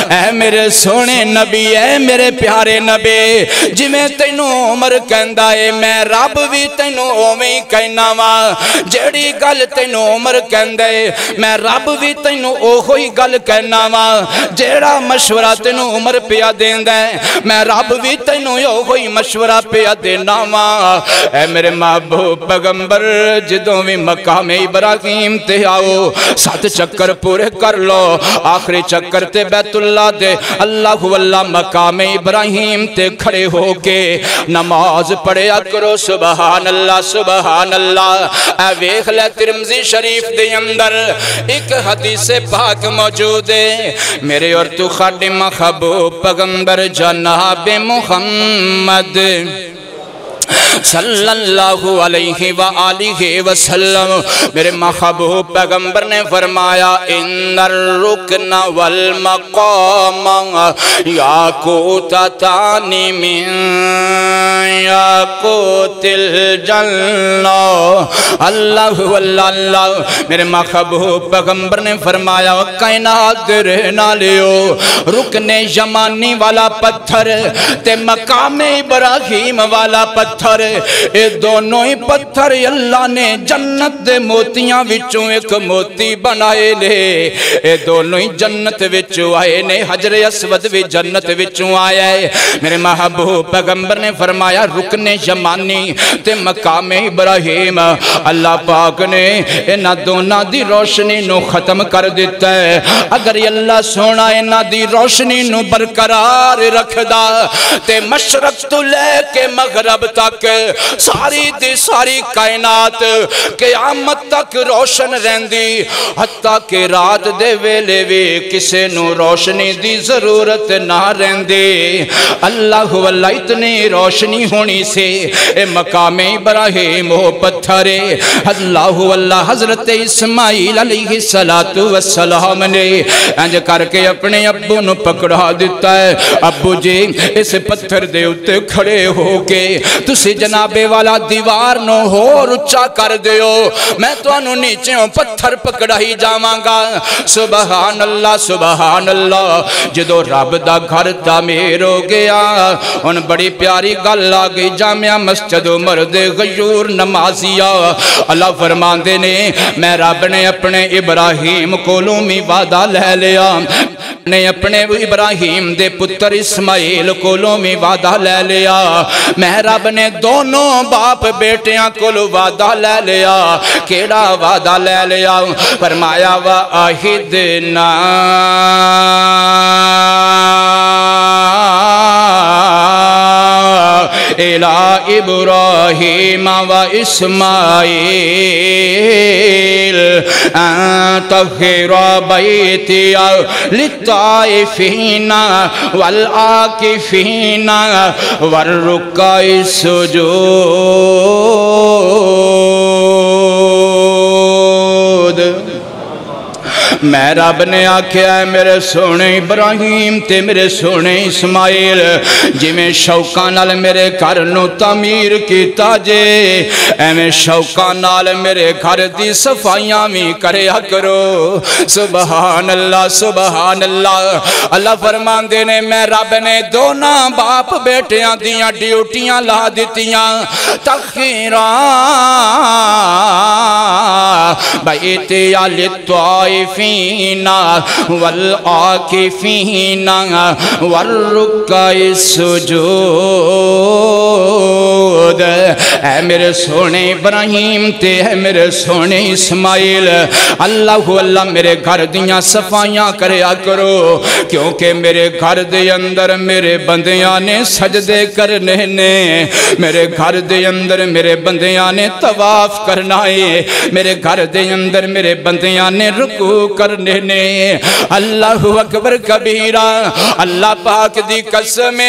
Speaker 1: اے میرے سونے نبی اے میرے پیارے نبی جی میں تینوں عمر کہندا ہے میں رب بھی تینوں اوویں کہنا وا جیڑی گل تینوں عمر کہندا ہے میں رب بھی تینوں اوہی گل کہنا وا جیڑا مشورہ تینوں عمر پیا دیندا ہے میں رب بھی تینوں اوہی مشورہ پیا دینا وا اے میرے محبوب پیغمبر جدوں بھی مقام ابراہیم تے آؤ 7 چکر پورے کر لو آخری چکر تے بیت اللہ دے اللہ واللہ مقام ابراہیم تے کھڑے ہو کے نماز پڑھیا کرو سبحان اللہ اے ویکھ لے ترمذی شریف دے اندر ایک حدیث پاک موجود ہے میرے اور تو خادم محبوب پیغمبر جناب محمد صلی اللہ علیہ وآلہ وسلم میرے محبوب پیغمبر نے فرمایا ان الرکن والمقام یاقوتتان من یاقوت الجنہ اللہ اللہ میرے محبوب پیغمبر نے فرمایا کائنات دے رہنا لیو رکن یمانی والا پتھر تے مقام ابراہیم والا پتھر اے دونوں ہی پتھر اللہ نے جنت دے موتیاں وچوں ایک موتی بنائے لے اے دونوں ہی جنت وچوں آئے نے حجر اسود بھی جنت وچوں آیا ہے میرے محبوب پیغمبر نے فرمایا رکن یمانی تے مقام ابراہیم اللہ پاک نے انہاں دونوں دی روشنی نو ختم کر دیتا ہے اگر اللہ سونا انہاں دی روشنی نو برقرار رکھ دا تے مشرق تو لے کے مغرب تک ساری دی ساری کائنات قیامت تک روشن رہندی حتیٰ کہ رات دے ویلے بھی کسے نو روشنی دی ضرورت نہ رہندی اللہ واللہ اتنی روشنی ہونی سے اے مقام ابراہیم ہو پتھرے اللہ واللہ حضرت اسماعیل علیہ السلام نے انج کر کے اپنے ابو نو پکڑا دیتا ہے ابو جی اس پتھر دے اتے کھڑے ہو کے تسی جناب والا دیوار نو ہو رچا کر دیو میں تو انہوں نیچے پتھر پکڑائی جاواں گا سبحان اللہ جدو رب دا گھر تعمیر ہو گیا ان بڑی پیاری گل آگئی جامعہ مسجد مرد غیور نمازیہ اللہ فرماندے نے میں رب نے اپنے ابراہیم کولومی وعدہ لے لیا نے اپنے ابراہیم دے پتر اسماعیل کولومی وعدہ لے لیا میں رب نے دونوں باپ بیٹیاں کولو وعدہ لے لیا کیڑا وعدہ لے لیا فرمایا وَآہِدْنَا إِلَىٰ إِبْرَاهِيمَ وَإِسْمَاعِيلَ أَن طَهِّرَ بَيْتِيَ لِلطَّائِفِينَ وَالْعَاكِفِينَ وَالرُّكَّعِ السُّجُودِ میں رب نے آکھیا ہے میرے سونے ابراہیم تے میرے سونے اسماعیل جی میں شوقاں نال میرے گھر نو تعمیر کیتا جے ایویں شوقاں نال میرے گھر دی صفائیاں بھی کریا کرو سبحان اللہ اللہ فرماندے نے میں رب نے دونوں باپ بیٹیاں دیاں ڈیوٹیاں لا دیتیاں تخیران بیتی للطائفین والعاکفین والرکع السجود اے میرے سونے ابراہیم تے اے میرے سونے اسماعیل اللہ میرے گھر دیاں صفائیاں کریا کرو کیونکہ میرے گھر دے اندر میرے بندیاں نے سجدے کرنے نے میرے گھر دے اندر میرے بندیاں نے طواف کرنا ہے میرے گھر دے اندر میرے بندیاں نے رکوع کرنے نے اللہ اکبر کبیرہ اللہ پاک دی قسم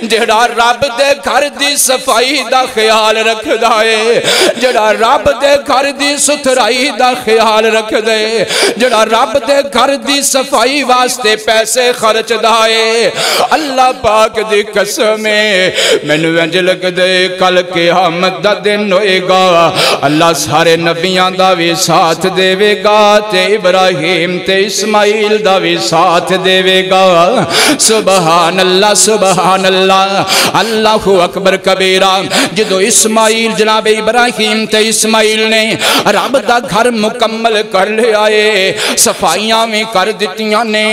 Speaker 1: جڑا رب دے گھر دی صفائی دا خیال رکھ دائے، جڑا رب دے گھر دی ستھرائی دا خیال رکھ دے، جڑا رب دے گھر دی صفائی واسطے پیسے خرچ دائے، اللہ پاک دی قسمیں میں نے انج لگ دے کل قیامت دا دن ہوئے گا، اللہ سارے نبیاں دا بھی ساتھ دے وے گا، تے ابراہیم تے اسماعیل دا بھی ساتھ دے وے گا۔ سبحان اللہ سبحان اللہ، اللہ اکبر کبیرہ۔ جدو اسماعیل جناب ابراہیم تے اسماعیل نے رب دا گھر مکمل کر لے آئے، صفائیاں میں کر دیتیاں نے،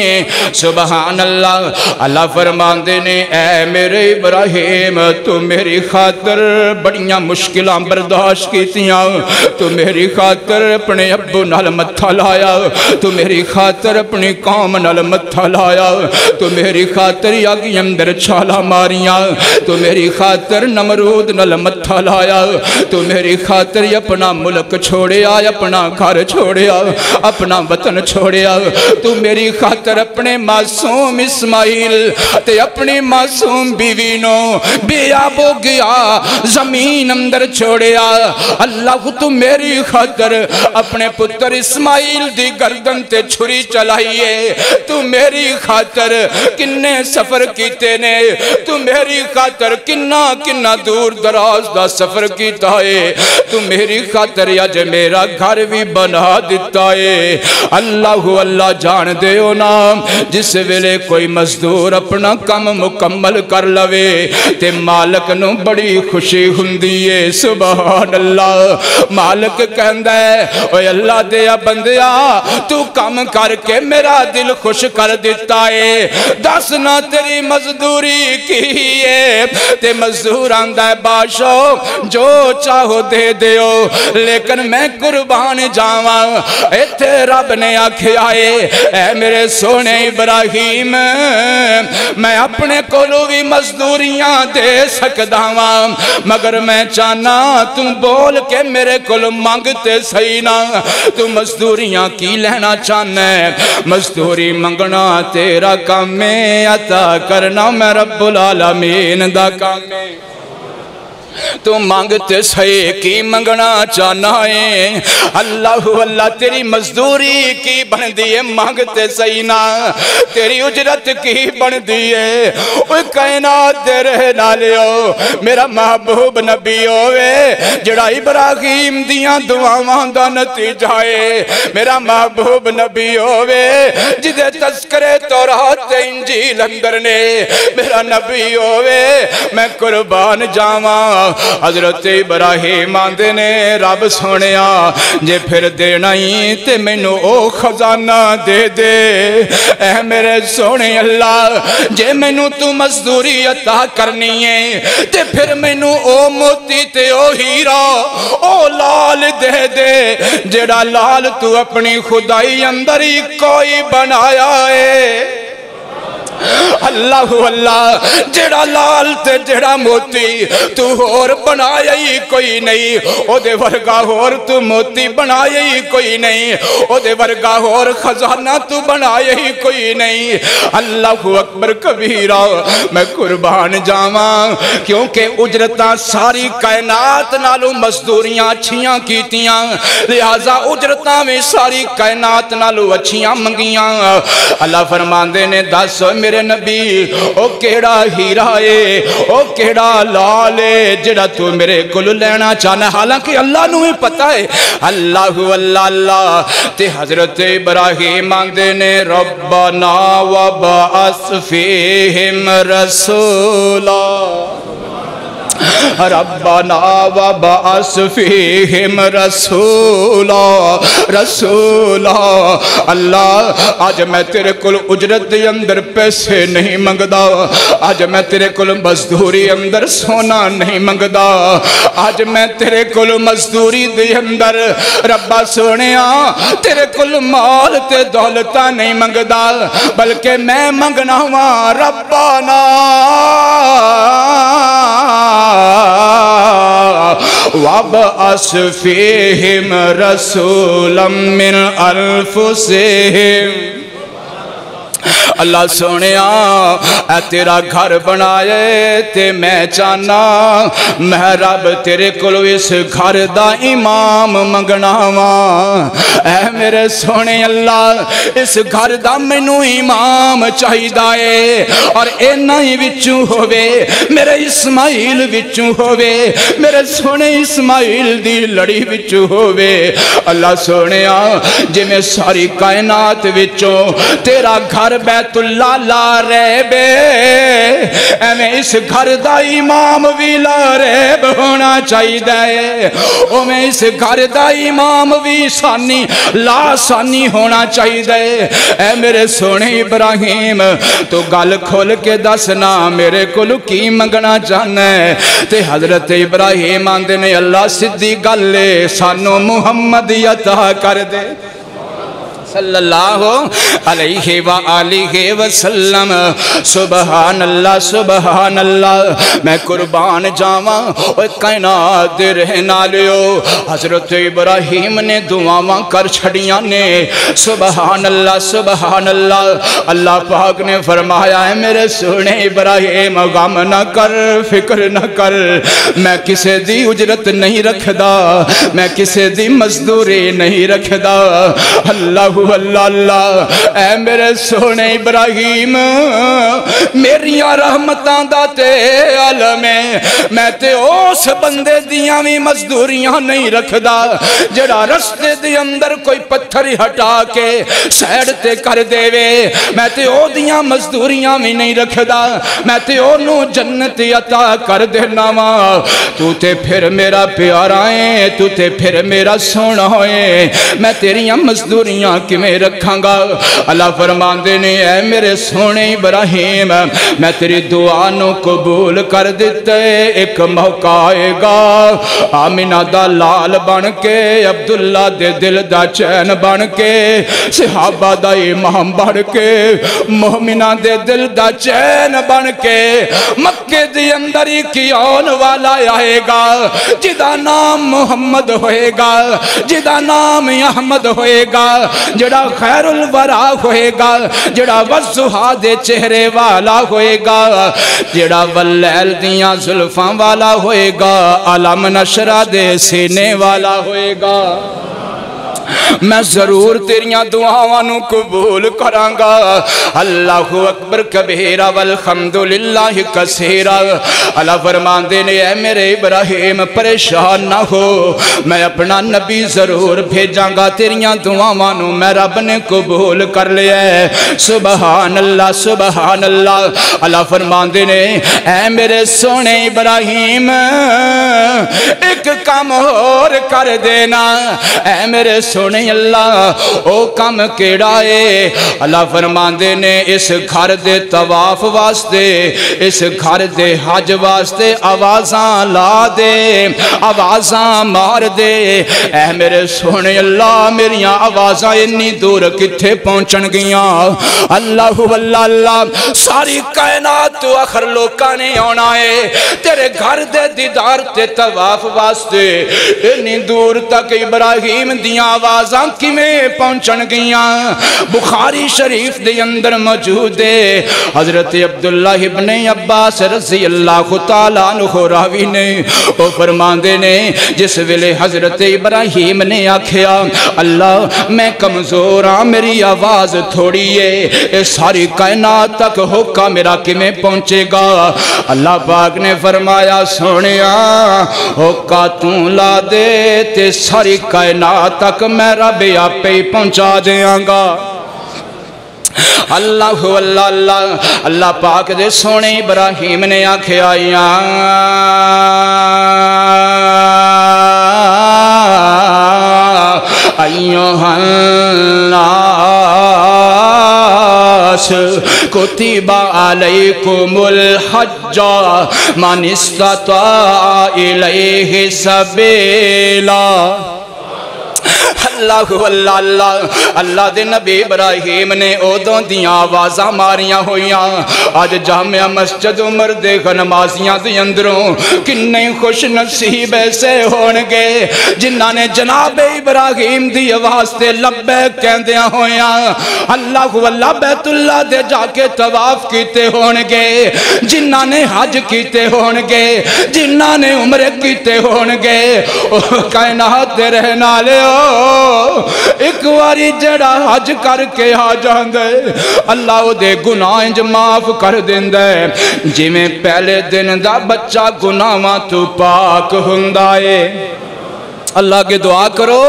Speaker 1: سبحان اللہ۔ اللہ فرماندے نے اے میرے ابراہیم تو میری خاطر بڑیاں مشکلاں برداشت کیتیاں، تو میری خاطر اپنے ابو نال متھا لایا، تو میری خاطر اپنی قوم نال متھا لایا، تو میری خاطر آگی اندر چھالا ماریاں، تو میری خاطر نمرود نال متھا لایا، تو میری خاطر اپنا ملک چھوڑیا، اپنا گھر چھوڑیا، اپنا وطن چھوڑیا، تو میری خاطر اپنے معصوم اسماعیل تے اپنی معصوم بیوی نو بے آب ہو گیا زمین اندر چھوڑیا۔ اللہ تو میری خاطر اپنے پتر اسماعیل دی گردن تے چھری چلائیے، تو میری خاطر کنے سفر کیتے نے، تو میری خاطر کنا دور دراز دا سفر کیتا ہے، تو میری خاطر اج میرا گھر بھی بنا دیتا ہے۔ اللہ جان دے ہو نا، جس ویلے کوئی مزدور اپنا کم مکمل کر لوے تے مالک نو بڑی خوشی ہوندی ہے، سبحان اللہ۔ مالک کہندا ہے اوے اللہ دیا بندیا تو کم کر کے میرا دل خوش کر دیتا ہے، دس نہ تیری مزدوری کی ہے، تے مزدور آندا ہے بادشاہ جو چاہو دے دیو لیکن میں قربان جاواں۔ ایتھے رب نے آکھیا ہے اے میرے سونے ابراہیم میں اپنے کولو بھی مزدوریاں دے سکدا واں، مگر میں چاہنا تم بول کے میرے کول مانگتے صحیح نہ، تو مزدوریاں کی لینا چاہنا ہے؟ مزدوری منگنا تیرا کام ہے، عطا کرنا میں رب العالمین دا کام ہے۔ تو مانگتے صحیح کی منگنا چاہنا ہے؟ اللہ تیری مزدوری کی بن دیئے مانگتے صحیح نہ، تیری اجرت کی بن دیئے اوہ کائنات دے رہنا لیو میرا محبوب نبی ہوئے جڑا ابراہیم دیاں دعاواں دا نتیجہ ہے، میرا محبوب نبی ہوئے جدے تذکرے تورات انجیل اندر نے، میرا نبی ہوئے میں قربان جاواں۔ حضرت ابراہیم آندے نے رب سونیا جے پھر دینا ہی تے میں نو او خزانہ دے دے، اے میرے سونے اللہ جے میں نو تو مزدوری عطا کرنی ہے تے پھر میں نو او موتی تے او ہیرا او لال دے دے، جڑا لال تو اپنی خدائی اندر ہی کوئی بنایا ہے۔ اللہ جڑا لال تے جڑا موتی تو اور بنایا ہی کوئی نہیں، او دے ورگا اور تو موتی بنایا ہی کوئی نہیں، او دے ورگا اور خزانہ تو بنایا ہی کوئی نہیں۔ اللہ اکبر کبیرہ میں قربان جاواں، کیونکہ اجرتاں ساری کائنات نالو مزدوریاں اچھیاں کیتیاں، لہذا اجرتاں میں ساری کائنات نالو اچھیاں منگیاں۔ اللہ فرماندے نے دس میرے نبی او کیڑا ہیرا ہے، او کیڑا لال ہے جڑا تو میرے کل لینا چاہنا، حالانکہ اللہ نو ہی پتا ہے۔ اللہ تے حضرت ابراہیم آندے نے ربنا وبعث فیہم رسولا، ربنا وبعث فیہم رسولا اللہ آج میں تیرے کل اجرت دے اندر پیسے نہیں منگدا، آج میں تیرے کل مزدوری اندر سونا نہیں منگدا، آج میں تیرے کل مزدوری دے اندر ربا سونیا تیرے کل مال تے دولتہ نہیں منگدا، بلکہ میں منگنا ہوا ربنا وابعث فیہم رسولا من انفسہم۔ اللہ سونے اے تیرا گھر بنائے تے میں چاہنا میں رب تیرے کلو اس گھر دا امام منگنا وا اے میرے سونے اللہ اس گھر دا مینوں امام چاہی دائے اور اینا ہی وچوں ہوئے میرے اسماعیل وچوں ہوئے میرے سونے اسماعیل دی لڑی وچوں ہوئے اللہ سونے جی میں ساری کائنات وچوں تیرا گھر بیت اللہ لا رہے بے اے میں اس گھر دا امام بھی لا ریب ہونا چاہی دے او میں اس گھر دا امام بھی سانی لا سانی ہونا چاہی دے اے میرے سونے ابراہیم تو گل کھول کے دسنا میرے کلو کی منگنا چاہنا ہے تے حضرت ابراہیم آندے نے اللہ سدھی گلے سانو محمد عطا کر دے صلی اللہ علیہ وآلہ وسلم سبحان اللہ میں قربان جاواں اوہ کائنات دے رہنا لیو حضرت ابراہیم نے دعاواں کر چھڑیاں نے سبحان اللہ اللہ پاک نے فرمایا ہے میرے سونے ابراہیم غم نہ کر فکر نہ کر میں کسے دی اجرت نہیں رکھ دا میں کسے دی مزدوری نہیں رکھ دا اللہ اللہ اے میرے سونے ابراہیم میریاں رحمتاں دا تے عالم ہے میں تے اس بندے دیاں بھی مزدوریاں نہیں رکھ دا جڑا رستے دے اندر کوئی پتھر ہٹا کے سیڈ تے کر دے وے میں تے او دیاں مزدوریاں بھی نہیں رکھ دا میں تے او نو جنت عطا کر دینا وا تو تے پھر میرا پیارا ہے تو تے پھر میرا سونا ہے میں تیریاں مزدوریاں کی میں رکھاں گا اللہ فرماندے نے اے میرے سونے ابراہیم میں تیری دعا نو قبول کر دیتے ایک موقع آئے گا آمینہ دا لال بن کے عبداللہ دے دل دا چین بن کے صحابہ دا امام بن کے مومنہ دے دل دا چین بن کے مکہ دے اندر ہی کی آن والا آئے گا جدا نام محمد ہوئے گا جدا نام احمد ہوئے گا جڑا خیر الورا ہوئے گا جڑا وضحا دے چہرے والا ہوئے گا جڑا واللیل دیاں زلفاں والا ہوئے گا علم نشرہ دے سینے والا ہوئے گا میں ضرور تیریاں دعاوانوں قبول کرانگا اللہ اکبر کبیرہ والحمدللہ کثیرہ اللہ فرمان دینے اے میرے ابراہیم پریشان نہ ہو میں اپنا نبی ضرور بھیجاں گا تیریاں دعاوانوں میں رب نے قبول کر لیا ہے سبحان اللہ اللہ فرمان دینے اے میرے سونے ابراہیم ایک کام اور کر دینا اے میرے سونے اللہ او کم کیڑائے اللہ فرماندے نے اس گھر دے طواف واسطے اس گھر دے حج واسطے آوازاں لا دے آوازاں مار دے اے میرے سونے اللہ میریاں آوازاں انی دور کتھے پہنچن گیاں اللہ ساری کائنات تو آخر لوکاں نے آنا ہے تیرے گھر دے دیدار تے طواف واسطے انی دور تک ابراہیم دیاں آوازاں کی میں پہنچن گیاں بخاری شریف دے اندر موجود ہے حضرت عبداللہ ابن عباس رضی اللہ تعالیٰ عنہ راوی نے وہ فرماندے نے جس ویلے حضرت ابراہیم نے آکھیا اللہ میں کمزور ہاں میری آواز تھوڑی ہے اس ساری کائنات تک ہوکا میرا کی میں پہنچے گا اللہ پاک نے فرمایا سونیا ہوکا توں لا دے تے ساری کائنات تک میں رب آپ پہ ہی پہنچا دیاں گا اللہ پاک دے سونے ابراہیم نے آنکھیں آئیاں ایوہا الناس کتب علیکم الحج من استطاع الیہ سبیلا اللہ اللہ اللہ اللہ دے نبی ابراہیم نے اودوں دیاں آوازاں ماریاں ہویاں آج جامعہ مسجد عمر دے نمازیاں دے اندروں کنے خوش نصیب ایسے ہونگے جنہاں نے جناب ابراہیم دی آواز تے لبیک کہندیاں ہویاں اللہ اللہ بیت اللہ دے جا کے طواف کیتے ہونگے جنہاں نے حج کیتے ہونگے جنہاں نے عمرے کیتے ہونگے کائنات دے رہنا لے ایک واری جڑا حج کر کے آ جاندے اللہ دے گناہ انج معاف کر دیندے جی میں پہلے دن دا بچہ گناہاں تو پاک ہندائے اللہ کے دعا کرو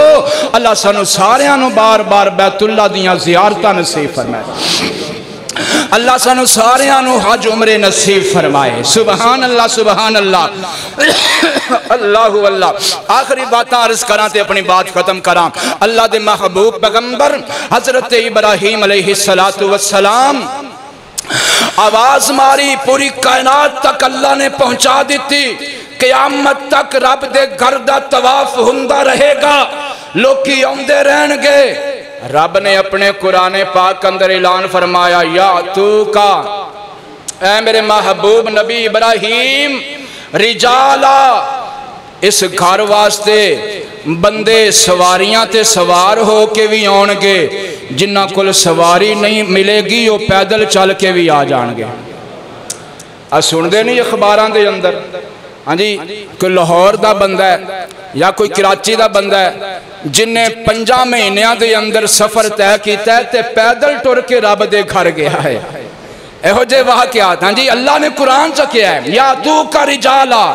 Speaker 1: اللہ سانو ساریاں بار بار بیت اللہ دیاں زیارتاں نصیب فرمائے اللہ سانو ساریاں حج عمرے نصیب فرمائے سبحان اللہ اللہ اللہ آخری باتاں عرض کران تے اپنی بات ختم کران اللہ دے محبوب پیغمبر حضرت ابراہیم علیہ السلام آواز ماری پوری کائنات تک اللہ نے پہنچا دیتی قیامت تک رب دے گھر دا طواف ہندا رہے گا لوکی آندے رہن گے رب نے اپنے قرآن پاک اندر اعلان فرمایا یا تو کا اے میرے محبوب نبی ابراہیم رجالا اس گھر واسطے بندے سواریاں تے سوار ہو کے بھی آنگے جنہ کل سواری نہیں ملے گی وہ پیدل چل کے بھی آ جانگے سن دے نہیں اخباران دے اندر ہاں جی کوئی لاہور دا بندہ ہے یا کوئی کراچی دا بندہ ہے جن نے 5 مہینیاں دے اندر سفر طے کیتا ہے تے پیدل ٹر کے رب دے گھر گیا ہے ایہو جے واقعات ہاں جی اللہ نے قرآن چا کیا ہے یا تو کا رجالا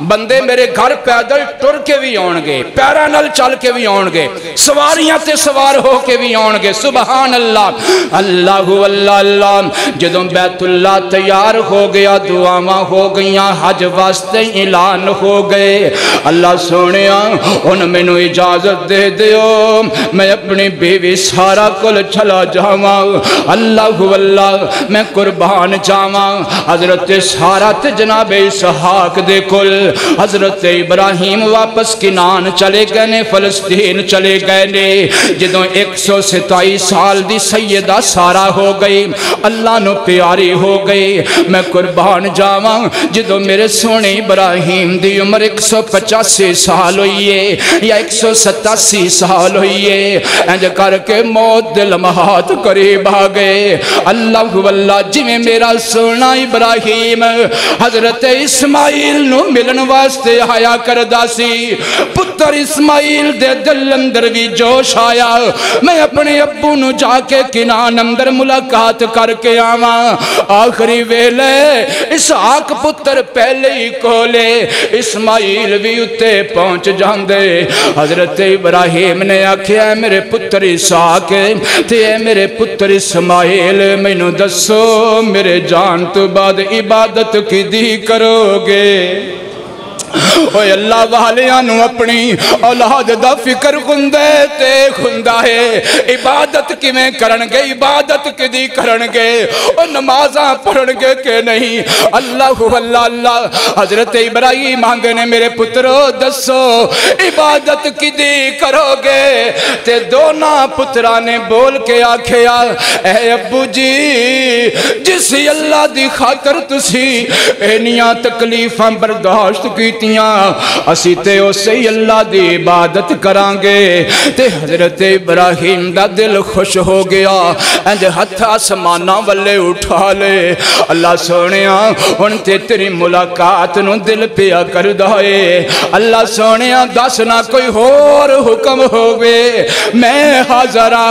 Speaker 1: بندے میرے گھر پیدل ٹر کے بھی آنگے پیرانل چل کے بھی آنگے سواریاں تے سوار ہو کے بھی آنگے سبحان اللہ اللہ اللہ اللہ جدوں بیت اللہ تیار ہو گیا دعاواں ہو گئیاں حج واسطے اعلان ہو گئے اللہ سونیا ان میں نو اجازت دے دیو میں اپنی بیوی سارا کل چلا جاواں اللہ اللہ میں قربان جاواں حضرت سارا تے جناب اسحاق دے کل حضرت ابراہیم واپس کنان چلے گئے نے فلسطین چلے گئے نے جدوں 127 سال دی سیدہ سارا ہو گئی اللہ نو پیاری ہو گئی میں قربان جاواں جدوں میرے سونے ابراہیم دی عمر 185 سال ہوئی ہے یا 187 سال ہوئی ہے انج کر کے موت دے لمحات قریب آ گئے اللہ واللہ جی میں میرا سونا ابراہیم حضرت اسماعیل نو ملن واسطے آیا کردہ سی پتر اسماعیل دے دل اندر بھی جوش آیا میں اپنے ابو نو جا کے کنان اندر ملاقات کر کے آواں آخری ویلے اسحاق پتر پہلے ہی کولے اسماعیل بھی اتے پہنچ جاندے حضرت ابراہیم نے آکھیا ہے میرے پتر اسحاق تے اے میرے پتر اسماعیل میں نو دسو میرے جان تو بعد عبادت کی دی کرو گے اوہ اللہ والیانو اپنی اولاد دا فکر خندے تے خندہ ہے عبادت کی میں کرنگے عبادت کی دی کرنگے اور نمازاں پڑھنگے کہ نہیں اللہ اللہ اللہ حضرت ابراہیم مانگنے میرے پترو دسو عبادت کی دی کرو گے تے دونا پترانے بول کے آکھیا اے ابو جی جسی اللہ دی خاطر تسی اینیاں تکلیفاں برداشت کیتی اسی تے اسے اللہ دی عبادت کرانگے تے حضرت ابراہیم دا دل خوش ہو گیا انج ہتھ آسمانہ والے اٹھا لے اللہ سونیا ان تے تیری ملاقات نو دل پیا کر دائے اللہ سونیا دسنا کوئی اور حکم ہوئے میں حاضرہ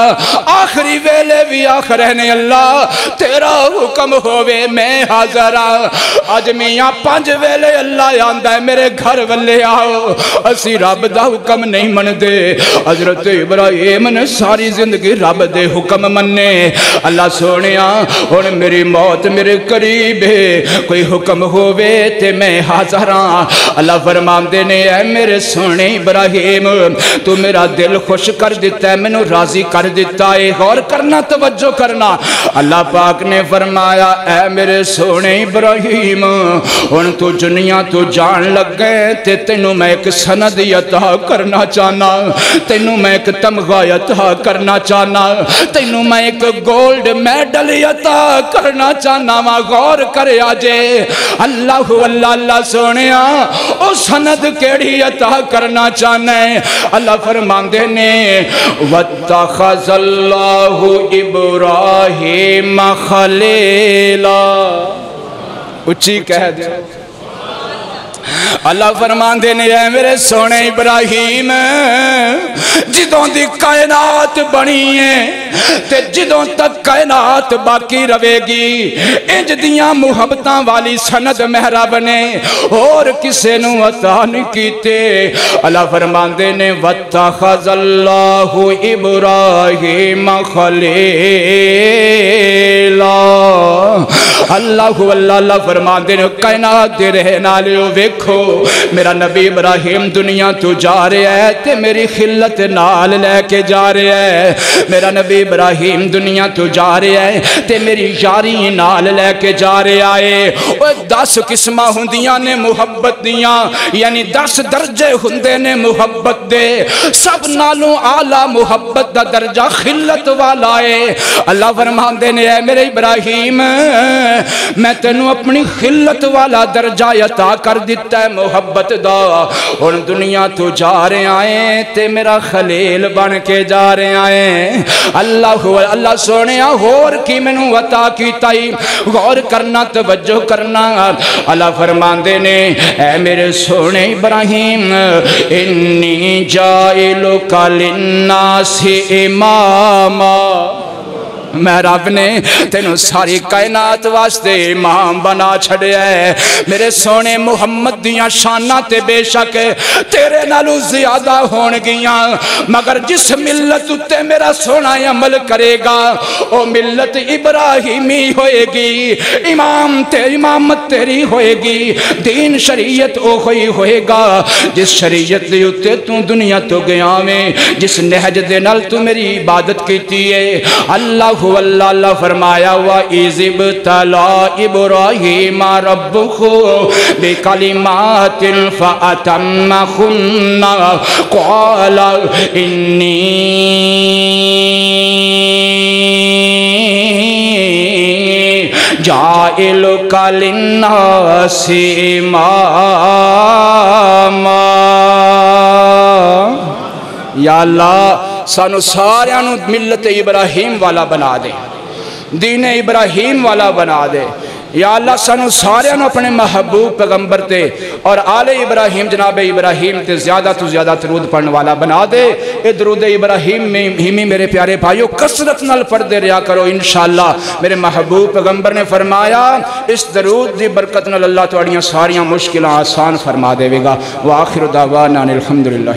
Speaker 1: آخری ویلے بھی آخرین اللہ تیرا حکم ہوئے میں حاضرہ آج میاں 5 ویلے اللہ آندہ ہے میرے گھر والے آؤ اسی رب دا حکم نہیں من دے حضرت ابراہیم نے ساری زندگی رب دے حکم مننے اللہ سونیا اور میری موت میرے قریب ہے کوئی حکم ہوئے تے میں حاضراں اللہ فرمان دینے اے میرے سونے ابراہیم تو میرا دل خوش کر دیتا ہے میں نو راضی کر دیتا ہے غور کرنا توجہ کرنا اللہ پاک نے فرمایا اے میرے سونے ابراہیم ان تو جنیاں تو جان لگ لگ گئے تے تینوں میں ایک سند عطا کرنا چاہنا، تینوں میں ایک تمغہ عطا کرنا چاہنا، تینوں میں ایک گولڈ میڈل عطا کرنا چاہنا، ماں غور کرے آجے اللہ اللہ سونیا او سند کیڑی عطا کرنا چاہنا ہے۔ اللہ فرماندے نے وَاتَّخَذَ اللَّهُ إِبْرَاهِيمَ خَلِيلًا، اچھی کہہ دے اللہ فرماندے نے اے میرے سونے ابراہیم جدوں دی کائنات بنی ہے تے جدوں تک کائنات باقی رہے گی انج دیاں محبتاں والی سند محراب نے اور کسے نو عطا نہیں کیتے۔ اللہ فرماندے نے وَاتَّخَذَ اللَّهُ إِبْرَاهِيمَ خَلِيلًا، اللہ فرماندے نے کائنات دے رہنے والے ویکھو میرا نبی ابراہیم دنیا تو جا رہے ہے تے میری خلت نال لے کے جا رہے ہے، میرا نبی ابراہیم دنیا تو جا رہے ہے تے میری یاری نال لے کے جا رہے آئے۔ اور 10 قسمہ ہندیاں نے محبت دیاں، یعنی 10 درجے ہندے نے محبت دے، سب نالوں اعلیٰ محبت دا درجہ خلت والا ہے۔ اللہ فرماندے نے اے میرے ابراہیم میں تینوں اپنی خلت والا درجہ عطا کر دیتا ہے محبت دا، اور دنیا تو جا رہے آئے تے میرا خلیل بن کے جا رہے آئے۔ اللہ سونیا ہور کی منوں عطا کیتا ہی غور کرنا توجہ کرنا۔ اللہ فرماندے نے اے میرے سونے ابراہیم انی جائلک للناس اماما، میں رب نے تینوں ساری کائنات واسطے امام بنا چھڑے ہے۔ میرے سونے محمد دیاں شانہ تے بے شک تیرے نالوں زیادہ ہون گیاں، مگر جس ملت تے میرا سونا عمل کرے گا او ملت ابراہیمی ہوئے گی، امامت تیری ہوئے گی، دین شریعت او ہوئے گا جس شریعت دے اتے تو دنیا تو گیا میں، جس نہج دے نال تو میری عبادت کیتی ہے۔ اللہ فرمایا وَإِذِ ابْتَلَىٰ إِبْرَاهِيمَ رَبُّهُ بِكَلِمَاتٍ فَأَتَمَّهُنَّ قَالَ إِنِّي جَاعِلُكَ لِلنَّاسِ إِمَامًا۔ یا اللہ سانو ساریانو ملت ابراہیم والا بنا دے، دین ابراہیم والا بنا دے۔ یا اللہ سانو ساریانو اپنے محبوب پیغمبر تے اور آل ابراہیم جناب ابراہیم تے زیادہ تو زیادہ درود پڑھنے والا بنا دے۔ اے درود ابراہیم میں ہی میرے پیارے بھائیو کثرت نال پڑھ دے رہا کرو انشاءاللہ۔ میرے محبوب پیغمبر نے فرمایا اس درود دی برکت نال اللہ توڑیاں ساریاں مشکلیں آسان فرما دے گا۔ وآخر دعوانا الحمدللہ۔